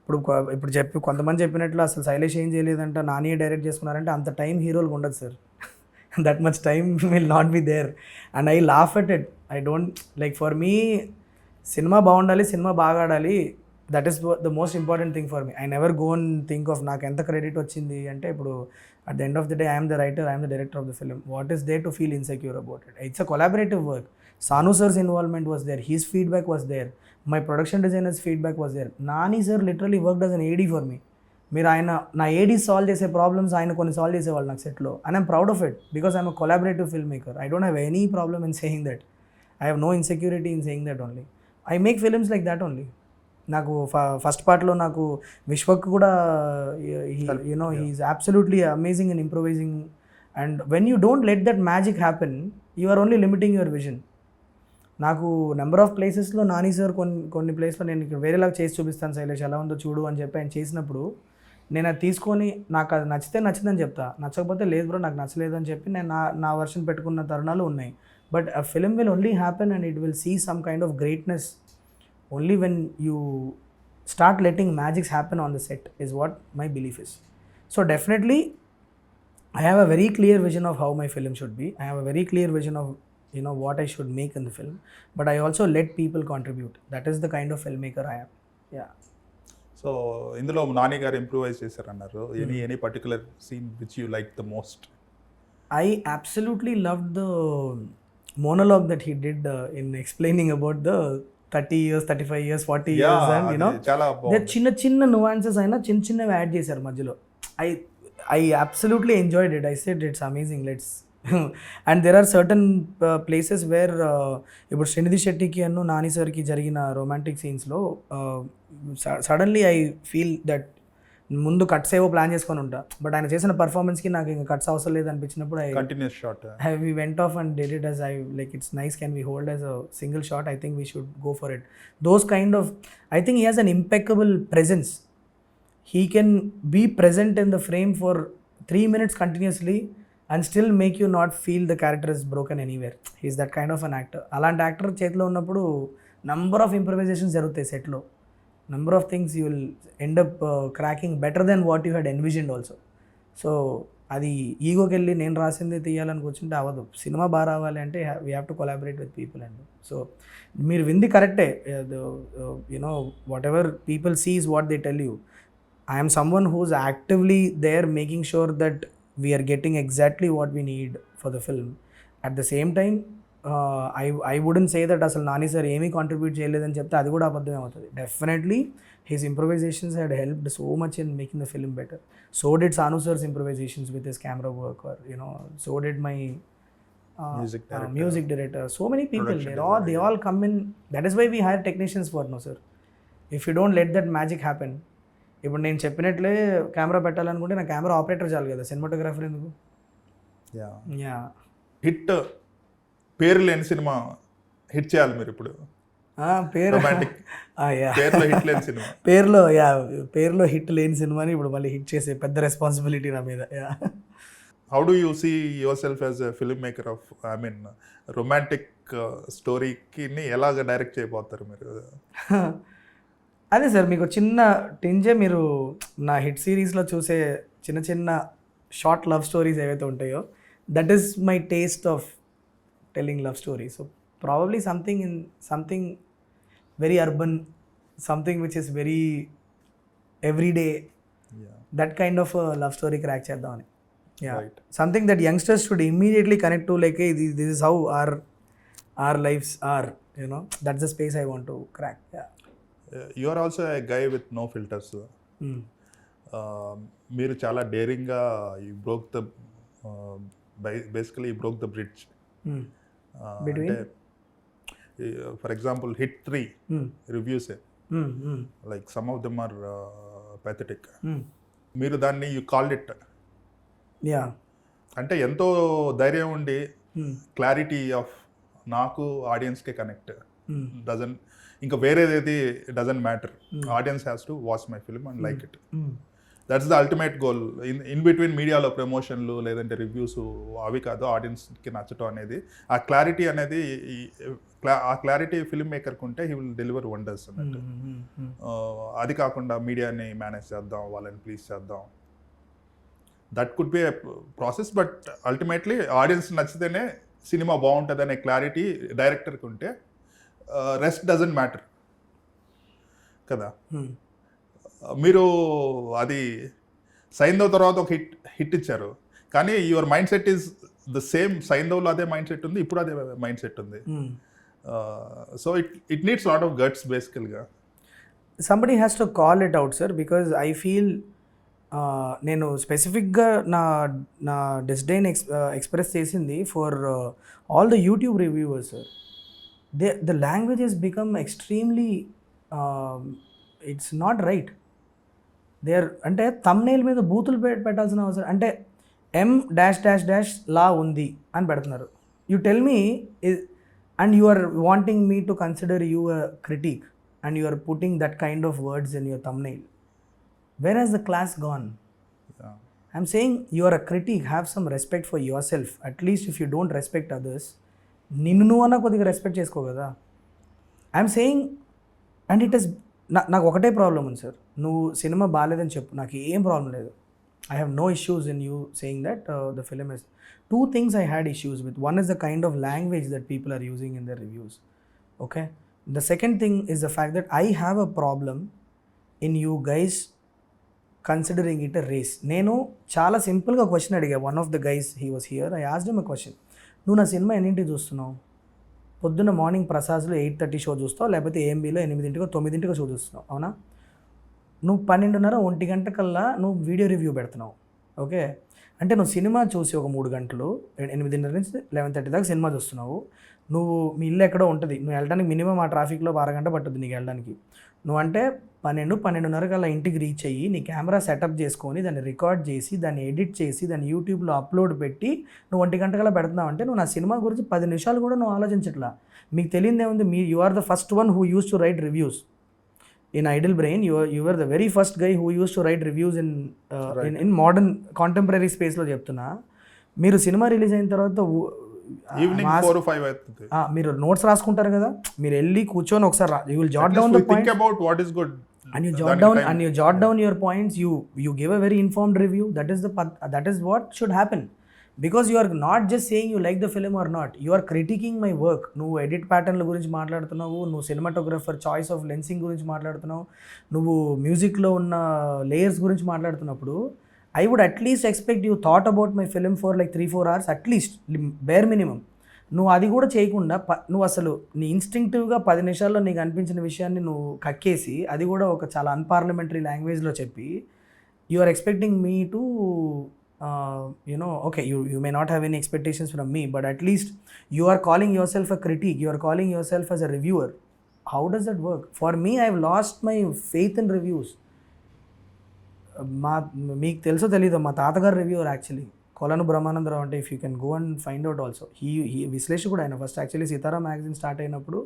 Speaker 2: ఇప్పుడు కొంతమంది చెప్పినట్లు అసలు శైలేష్ ఏం చేయలేదంట, Nani direct చేసుకున్నారంటే అంత time హీరోలకు ఉండదు sir. That much time will not be there and I laugh at it. I don't like, for me cinema బాగుండాలి, సినిమా బాగా ఆడాలి. That is the most important thing for me. I never go and think of నాకు ఎంత credit వచ్చింది అంటే. ఇప్పుడు at the end of the day I'm the writer, I'm the director of the film. What is there to feel insecure about it? It's a collaborative work. Sanu sir's involvement was there, his feedback was there, my production designer's feedback was there. Nani sir literally worked as an AD for me. మీరు ఆయన నా ఏడీ solve చేసే problems ఆయన కొన్ని solve చేసేవాళ్ళు నాకు సెట్లో. And I'm proud of it because I'm a collaborative film maker. I don't have any problem in saying that. I have no insecurity in saying that only. I make films like that only. నాకు first పార్ట్లో నాకు విశ్వక్ కూడా you know he's absolutely amazing and improvising. And when you don't let that magic happen you are only limiting your vision. నాకు number of ప్లేసెస్లో Nani sir కొన్ని ప్లేస్లో నేను ఇక్కడ వేరేలాగా చేసి చూపిస్తాను శైలేష్ ఎలా ఉందో చూడు అని చెప్పి ఆయన చేసినప్పుడు నేను అది తీసుకొని నాకు అది నచ్చితే నచ్చిందని చెప్తా, నచ్చకపోతే లేదు బ్రో నాకు నచ్చలేదు అని చెప్పి నేను నా వర్షన్ పెట్టుకున్న తరుణాలు ఉన్నాయి. But a film will only happen and it will see some kind of greatness only when you start letting magics happen on the set is what my belief is. So definitely I have a very clear vision of how my film should be. I have a very clear vision of what I should make in the film, but I also let people contribute. That is the kind of filmmaker I am. Yeah.
Speaker 1: So ఇందులో Nani garu improvise చేశారన్నారు. Any particular scene which you like the most?
Speaker 2: I absolutely loved the monologue that he did in explaining about the 30 years, 35 years, 40 years and
Speaker 1: చాలా
Speaker 2: బాగుంది. చిన్న nuances అయినా చిన్నవి add చేశారు మధ్యలో. I absolutely enjoyed it. I said it's amazing. Let's and there are certain places where ఇప్పుడు శ్రీనిధి శెట్టికి అన్ను నాని సార్కి జరిగిన రొమాంటిక్ సీన్స్లో సడన్లీ ఐ ఫీల్ దట్ ముందు కట్స్ ఏవో ప్లాన్ చేసుకొని ఉంటా, బట్ ఆయన చేసిన పర్ఫార్మెన్స్కి నాకు ఇంకా కట్స్ అవసరం లేదు అనిపించినప్పుడు
Speaker 1: continuous shot
Speaker 2: we went off and did it as I like it's nice, can we hold as a single shot? I think we should go for it. Those kind of, I think he has an impeccable presence. He can be present in the frame for 3 minutes continuously and still make you not feel the character is broken anywhere. He is that kind of an actor. అలాంటి actor చేతిలో ఉన్నప్పుడు number of improvisations జరుగుతాయి సెట్లో. Number of things you will end up cracking better then what you had envisioned also. So అది ఈగోకి వెళ్ళి నేను రాసింది తీయాలని కూర్చుంటే అవ్వదు. సినిమా బాగా రావాలి అంటే we have to collaborate with people and so మీరు వింది కరెక్టే. You know whatever people sees what they tell you. I am someone who's actively there making sure that we are getting exactly what we need for the film. At the same time, I wouldn't say that అసలు Nani sir ఏమీ contribute చేయలేదని చెప్తే అది కూడా అబద్ధమే అవుతుంది. Definitely his improvisations had helped so much in making the film better. So did Sanu sir's improvisations with his camera work, or so did my music director, so many people, they all come in. That is why we hire technicians for, no sir. If you don't let that magic happen, ఇప్పుడు నేను చెప్పినట్లే camera పెట్టాలనుకుంటే నా camera operator చాలు కదా, cinematographer ఎందుకు? Yeah
Speaker 1: hit పేరు లేని cinema hit చేయాలి మీరు ఇప్పుడు.
Speaker 2: పేరు
Speaker 1: రొమాంటిక్ పేరులో హిట్ లేని సినిమా,
Speaker 2: పేరులో హిట్ లేని సినిమాని ఇప్పుడు మళ్ళీ హిట్ చేసే పెద్ద రెస్పాన్సిబిలిటీ నా మీద. Yeah
Speaker 1: how do you see yourself as a film maker of, I mean romantic స్టోరీకి ఎలాగ డైరెక్ట్ చేయబోతారు మీరు?
Speaker 2: అదే సార్, మీకు చిన్న టింజే మీరు నా హిట్ సిరీస్లో చూసే చిన్న చిన్న షార్ట్ లవ్ స్టోరీస్ ఏవైతే ఉంటాయో, that is my taste of telling love story. So probably something very urban, something which is very everyday, that kind of love story crack చేద్దామని.
Speaker 1: Right.
Speaker 2: Something that youngsters should immediately connect to, like, hey, this is how our lives are, that's the space I want to crack.
Speaker 1: You are also a guy with no filters. మీరు చాలా డేరింగ్గా you broke the basically you broke the bridge. అంటే for example Hit 3 reviews like some of them are pathetic. మీరు దాన్ని you called it. అంటే ఎంతో ధైర్యం ఉండి క్లారిటీ ఆఫ్ నాకు ఆడియన్స్కే కనెక్ట్ డజన్, ఇంకా వేరేది doesn't matter, audience has to watch my film and like it. That's the ultimate goal. In between మీడియాలో ప్రమోషన్లు లేదంటే రివ్యూస్ అవి కాదు, ఆడియన్స్కి నచ్చటం అనేది, ఆ క్లారిటీ అనేది, ఆ క్లారిటీ ఫిల్మ్ మేకర్కి ఉంటే హీ విల్ డెలివర్ వండర్స్ అన్నట్టు. అది కాకుండా మీడియాని మేనేజ్ చేద్దాం, వాళ్ళని ప్లీజ్ చేద్దాం, that could be a process. But ultimately audience నచ్చితేనే సినిమా బాగుంటుంది అనే క్లారిటీ డైరెక్టర్కి ఉంటే రెస్ట్ డజంట్ మ్యాటర్ కదా. మీరు అది సైంధవ్ తర్వాత ఒక హిట్ ఇచ్చారు, కానీ your mindset is the same. సైంధవ్లో అదే మైండ్ సెట్ ఉంది, ఇప్పుడు అదే మైండ్ సెట్ ఉంది. So it needs lot of guts బేసికల్గా.
Speaker 2: Somebody has to call it out sir, because I feel నేను స్పెసిఫిక్గా నా డిస్డైన్ ఎక్స్ప్రెస్ చేసింది for all the YouTube reviewers sir. The language has become extremely, it's not right. అంటే thumbnail మీద బూతులు పెట్టాల్సిన అవసరం, అంటే M-, లా ఉంది అని పెడుతున్నారు. You tell me, and you are wanting me to consider you a critic, and you are putting that kind of words in your thumbnail. Where has the class gone? I'm saying you are a critic, have some respect for yourself. At least if you don't respect others, నిన్ను నువ్వన్నా కొద్దిగా respect చేసుకో కదా. I'm saying, and it is నాకు ఒకటే problem ఉంది sir, నువ్వు cinema బాగాలేదని చెప్పు, నాకు ఏం ప్రాబ్లం లేదు. I have no issues in you saying that the film is. 2 things I had issues with. One is the kind of language that people are using in their reviews. Okay? The second thing is the fact that I have a problem in you guys considering it a race. నేను చాలా సింపుల్గా question అడిగా one of the guys, he was here. I asked him a question, నువ్వు నా cinema ఎన్నింటికి చూస్తున్నావు? పొద్దున్న morning ప్రసాద్లో 8:30 show చూస్తావు, లేకపోతే AMBలో 8 9 షో చూస్తున్నావు, అవునా? నువ్వు 12:30 1 గంట కల్లా నువ్వు వీడియో రివ్యూ పెడుతున్నావు. ఓకే, అంటే నువ్వు సినిమా చూసి ఒక 3 గంటలు 8:30 నుంచి 11:30 దాకా సినిమా చూస్తున్నావు. నువ్వు మీ ఇల్లు ఎక్కడో ఉంటుంది, నువ్వు వెళ్ళడానికి మినిమం ఆ ట్రాఫిక్లో 12 గంట పట్టుద్ది నీకు వెళ్ళడానికి. నువ్వు అంటే 12:30 కల్లా ఇంటికి రీచ్ అయ్యి నీ కెమెరా సెటప్ చేసుకొని దాన్ని రికార్డ్ చేసి దాన్ని ఎడిట్ చేసి దాన్ని యూట్యూబ్లో అప్లోడ్ పెట్టి నువ్వు 1 గంట కల్లా పెడుతున్నావు అంటే నువ్వు నా సినిమా గురించి 10 నిమిషాలు కూడా నువ్వు ఆలోచించట్లా. మీకు తెలియదేముంది, you are the first one who use to write reviews in Idle Brain. You were the very first guy who used to write reviews in modern contemporary space లో చెప్తున్నా. మీరు సినిమా రిలీజ్ అయిన తర్వాత
Speaker 1: ఈవినింగ్ 4 or 5 అవుతుంది,
Speaker 2: మీరు notes రాసుకుంటారు కదా, మీరు వెళ్ళి కూర్చొని ఒకసారి you will jot down the points,
Speaker 1: think about what is good
Speaker 2: and you jot down your points, you give a very informed review. That is what should happen. Because you are not just saying you like the film or not, you are criticking my work. నువ్వు edit ప్యాటర్న్ల గురించి మాట్లాడుతున్నావు, నువ్వు cinematographer choice of lensing గురించి మాట్లాడుతున్నావు, నువ్వు మ్యూజిక్లో ఉన్న లేయర్స్ గురించి మాట్లాడుతున్నప్పుడు I would at least expect you thought about my film for like 3-4 hours at least, bare minimum. నువ్వు అది కూడా చేయకుండా నువ్వు అసలు నీ ఇన్స్టింక్టివ్గా 10 నిమిషాల్లో నీకు అనిపించిన విషయాన్ని నువ్వు కక్కేసి, అది కూడా ఒక చాలా అన్పార్లమెంటరీ లాంగ్వేజ్లో చెప్పి, you are expecting me to okay, you may not have any expectations from me, but at least you are calling yourself a critic, you are calling yourself as a reviewer. How does that work? For me, I've lost my faith in reviews. మీకు తెలుసో తెలీదు, మా తాతగారు reviewer actually, Kolanu Brahmanandarao. అంటే if you can go and find out also, he విశ్లేషకుడు ఆయన. First actually Sitara magazine start అయినప్పుడు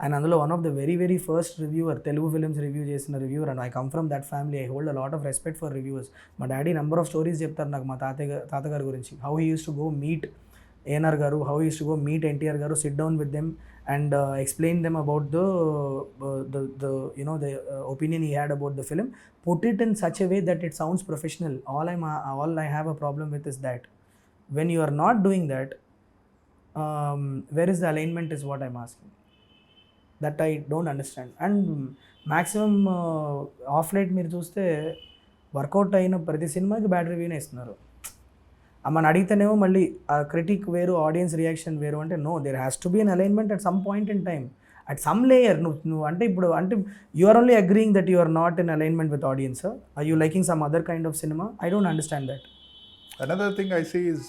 Speaker 2: ఆయన అందులో one of the very first reviewer, Telugu films review చేసిన reviewer. And I come from that family, I hold a lot of respect for reviewers. మా daddy number of stories చెప్తారు నాకు మా తాతగారి గురించి. How he use to go meet ANR garu, how use to go meet NTR గారు, SIT down with them and explain them about the opinion he had about the film, put it in such a way that it sounds professional. All I have a problem with is that when you are not doing that, where is the alignment is what I'm asking. That I don't understand. And maximum off late మీరు చూస్తే work out అయిన ప్రతి సినిమాకి bad రివ్యూనే ఇస్తున్నారు. మన అడిగితేనేమో మళ్ళీ critic వేరు, audience reaction వేరు. అంటే no, there has to be an alignment at some point in time, at some layer. నువ్వు అంటే ఇప్పుడు అంటే you are only agreeing that you are not in alignment with audience. Are you liking some other kind of cinema? I don't understand that.
Speaker 1: Another thing I see is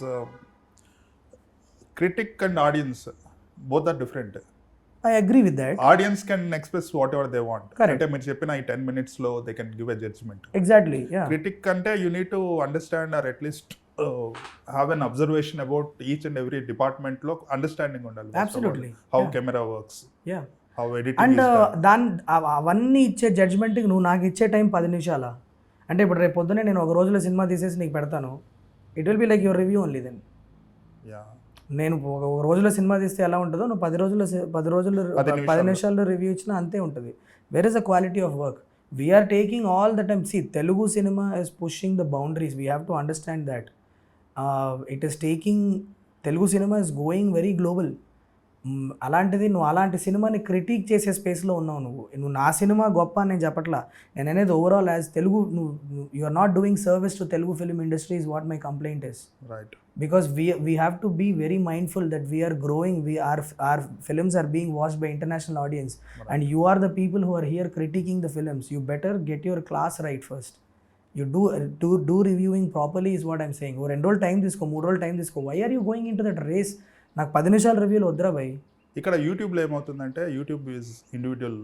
Speaker 1: critic and audience both are different.
Speaker 2: I agree with that.
Speaker 1: Audience can express whatever they want.
Speaker 2: Correct.
Speaker 1: అంటే మీరు చెప్పిన ఈ 10 minutes లో they can give a judgment.
Speaker 2: Exactly, yeah.
Speaker 1: Critic అంటే you need to understand or at least have an observation about each and every department లో understanding ఉండాలి.
Speaker 2: Absolutely.
Speaker 1: How
Speaker 2: Yeah.
Speaker 1: camera works,
Speaker 2: Yeah.
Speaker 1: how editing
Speaker 2: and
Speaker 1: is done.
Speaker 2: అవన్నీ ఇచ్చే జడ్జ్మెంట్కి నువ్వు నాకు ఇచ్చే time 10 నిమిషాలా? అంటే ఇప్పుడు రేపు పొద్దునే నేను ఒక రోజులో సినిమా తీసేసి నీకు పెడతాను, it will be like your review only then.
Speaker 1: Yeah.
Speaker 2: నేను ఒక రోజులో సినిమా తీస్తే ఎలా ఉంటుందో, నువ్వు 10 నిమిషాల్లో రివ్యూ ఇచ్చినా అంతే ఉంటుంది. Where is the quality of work? We're taking all the time. See, Telugu cinema is pushing the boundaries, we have to understand that. It is taking, Telugu cinema is going very global. అలాంటిది నువ్వు అలాంటి సినిమాని critic చేసే స్పేస్లో ఉన్నావు. నువ్వు నా cinema గొప్ప అని నేను చెప్పట్లా. నేను అనేది overall as Telugu, you are not doing service to Telugu film industry is what my complaint is.
Speaker 1: Right.
Speaker 2: Because we have to be very mindful that we are growing, our films are being watched by international audience. Right. And you are the people who are here critiquing the films. You better get your class right first. You do reviewing properly is what I'm saying. Or 2 రోజులు time తీసుకో, 3 రోజులు time తీసుకో. Why are you going into that race? నాకు 10 నిమిషాల రివ్యూలు వద్దురా భయ్.
Speaker 1: ఇక్కడ యూట్యూబ్లో ఏమవుతుందంటే, యూట్యూబ్ ఈజ్ ఇండివిజువల్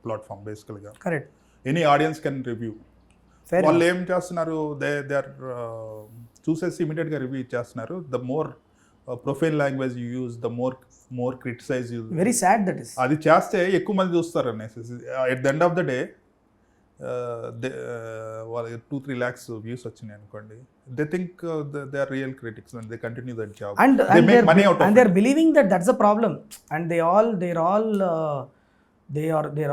Speaker 1: ప్లాట్ఫామ్ బేసికల్గా.
Speaker 2: Correct.
Speaker 1: Any audience can review. వాళ్ళు ఏం చేస్తున్నారు, దే ఆర్ చూసేసి ఇమీడియట్గా రివ్యూ ఇచ్చేస్తున్నారు. The more profile language you use, the more criticize you.
Speaker 2: Very sad that is.
Speaker 1: అది చేస్తే ఎక్కువ మంది చూస్తారు అనేసి. At the end of the day వాళ్ళకి 2-3 lakhs వ్యూస్ వచ్చినాయి అనుకోండి, they think they are real critics and they continue that job.
Speaker 2: And
Speaker 1: they make money out of
Speaker 2: and
Speaker 1: it.
Speaker 2: they're believing that that's the problem. And they're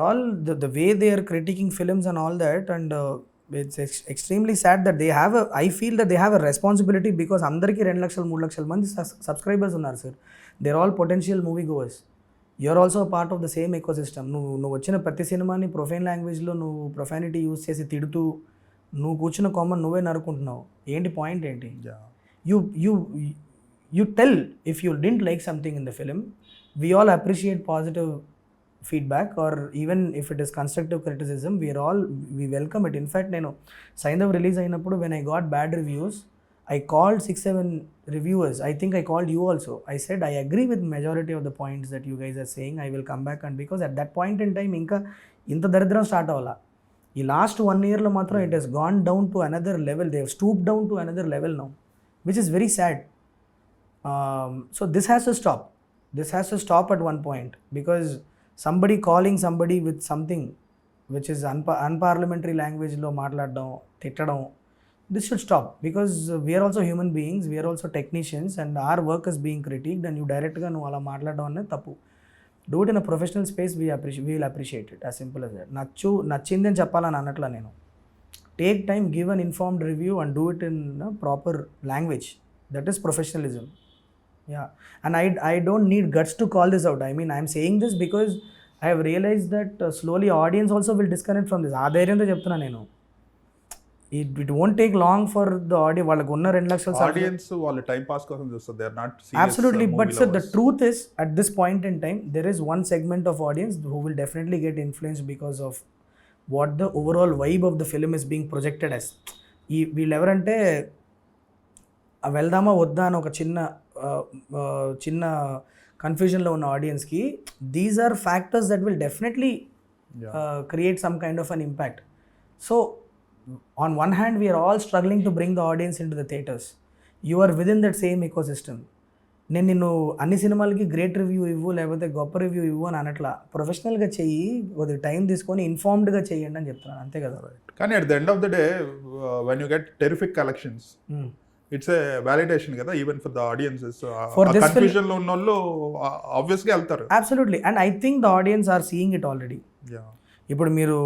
Speaker 2: all the way they are critiquing films and all that. And it's extremely sad that they have I feel that they have a responsibility, because అందరికీ 2 లక్షలు 3 లక్షల మంది subscribers ఉన్నారు sir. they're all potential movie goers. you're also a part of the same ecosystem. నువ్వు వచ్చిన ప్రతి సినిమాని profane లాంగ్వేజ్లో నువ్వు ప్రొఫానిటీ యూజ్ చేసి తిడుతూ నువ్వు కూర్చున్న కామన్ నువ్వే నరుకుంటున్నావు. ఏంటి పాయింట్ ఏంటి? you tell if you didn't like something in the film. We all appreciate positive feedback, or even if it is constructive criticism, we welcome it. In fact, నేను Saindhav release అయినప్పుడు when I got bad reviews, I called 6-7 reviewers. I think I called you also. I said I agree with majority of the points that you guys are saying. I will come back. And because at that point in time ఇంకా ఇంత దరిద్రం start అవ్వాలా. ఈ last 1 yearలో మాత్రం it has gone down to another level. They have stooped down to another level now, which is very sad. So this has to stop. This has to stop at one point, because somebody calling somebody with something which is unparliamentary language లో మాట్లాడడం, తిట్టడం, this should stop, because we are also human beings, we are also technicians, and our work is being critiqued, and you directగా నువ్వు అలా మాట్లాడడం అనేది తప్పు. Do it in a professional space. We will appreciate it. As simple as that. నచ్చిందని చెప్పాలని అనట్లా నేను. Take time, give an informed review, and do it in a proper language. That is professionalism. Yeah, and I don't need guts to call this out. I mean, I'm saying this because I have realized that slowly audience also will disconnect from this. ఆ ధైర్యంతో చెప్తున్నా నేను. It won't take long for the audience. వాళ్ళకు ఉన్న 2 లక్షల
Speaker 1: audience వాళ్ళు time pass కోసం చూస్తారు, they are not
Speaker 2: absolutely, but sir, the truth is at this point in time there is one segment of audience who will definitely get influenced because of what the overall vibe of the film is being projected as. ఈ వీళ్ళు ఎవరంటే వెళ్దామా వద్దా అని ఒక చిన్న కన్ఫ్యూజన్లో ఉన్న ఆడియన్స్కి these are factors that will definitely create some kind of an impact. So on one hand we are all struggling to bring the audience into the theaters. You are within that same ecosystem. నేను నిన్ను అన్ని సినిమాలకి great review ఇవ్వు లేకపోతే గొప్ప review ఇవ్వు అని అనట్లా, ప్రొఫెషనల్గా చెయ్యి, కొద్దిగా టైం తీసుకొని ఇన్ఫార్మ్డ్గా చెయ్యండి అని చెప్తున్నాను, అంతే కదా.
Speaker 1: కానీ at the end of the day when you get terrific collections it's a validation కదా even for the audiences. Confusion లో ఉన్న వాళ్ళు ఆబ్వియస్గా వెళ్తారు.
Speaker 2: Absolutely, and I think the audience are seeing it already. ఇప్పుడు మీరు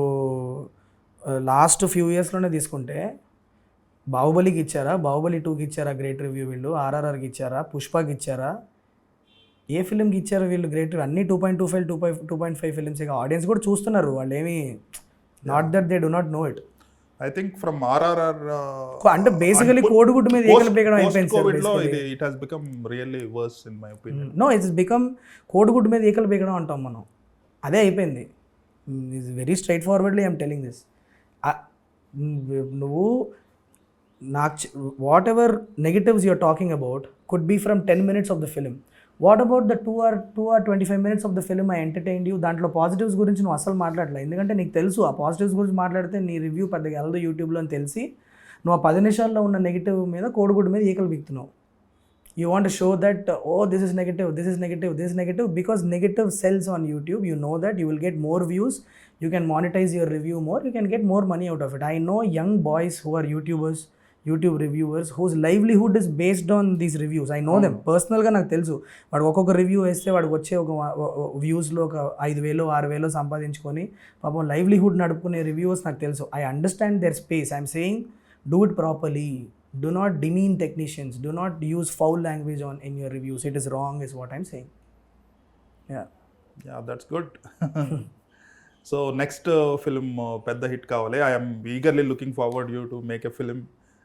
Speaker 2: లాస్ట్ ఫ్యూ ఇయర్స్లోనే తీసుకుంటే బాహుబలికి ఇచ్చారా, బాహుబలి 2కి ఇచ్చారా గ్రేట్ రివ్యూ వీళ్ళు, RRRకి ఇచ్చారా, పుష్పకి ఇచ్చారా, ఏ ఫిల్మ్కి ఇచ్చారు వీళ్ళు గ్రేట్ రివ్యూ? అన్ని 2.25 2.5 ఫిల్మ్స్. ఇక ఆడియన్స్ కూడా చూస్తున్నారు, వాళ్ళు ఏమి not that they do not know it.
Speaker 1: I think from RRR
Speaker 2: అంటే బేసికలీ కోడిగుడ్డు మీద ఏకలు పీకడం అయిపోయింది sir.
Speaker 1: It has become really worse in my opinion.
Speaker 2: No, it's become కోడిగుడ్డు మీద ఏకలు పీకడం అంటాం మనం, అదే అయిపోయింది. It's very straightforwardly I'm telling this. నువ్వు నాకు whatever negatives you're talking about could be from 10 minutes of the film. What about the 2 or 25 minutes of the film I entertained you? దాంట్లో positives గురించి నువ్వు అసలు మాట్లాడలేదు, ఎందుకంటే నీకు తెలుసు ఆ పాజిటివ్స్ గురించి మాట్లాడితే నీ రివ్యూ పెద్దగా వెళ్ళదు యూట్యూబ్లో అని తెలిసి నువ్వు ఆ 10 నిమిషాల్లో ఉన్న నెగిటివ్ మీద కోడిగుడ్డు మీద ఈకలు బిక్తున్నావు. You want to show that, oh, this is negative, this is negative, this is negative, because negative sells on YouTube. You know that you will get more views, you can monetize your review more, you can get more money out of it. I know young boys who are YouTubers, YouTube reviewers, whose livelihood is based on these reviews. I know them పర్సనల్గా, నాకు తెలుసు. వాడు ఒక్కొక్క review వేస్తే వాడికి వచ్చే ఒక వ్యూస్లో ఒక 5,000 6,000 సంపాదించుకొని పాపం లైవ్లీహుడ్ నడుపుకునే రివ్యూవర్స్ నాకు తెలుసు. I understand their space. I'm saying do it properly. Do not demean technicians. Do not use foul language in your reviews. It is wrong is what I'm saying.
Speaker 1: Yeah, that's good. So next film పెద్ద hit కావాలి. I am eagerly looking forward you to make a film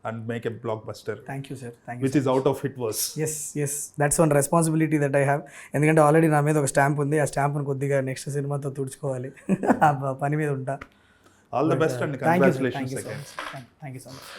Speaker 1: and make a blockbuster.
Speaker 2: Thank you, sir. Thank you.
Speaker 1: Which is out of hit verse.
Speaker 2: Yes. That's one responsibility that I have. ఎందుకంటే already నా మీద ఒక stamp ఉంది, ఆ స్టాంప్ను కొద్దిగా next సినిమాతో తుడుచుకోవాలి. ఆ పని మీద ఉంటా.
Speaker 1: All the best and congratulations again.
Speaker 2: Thank you so much.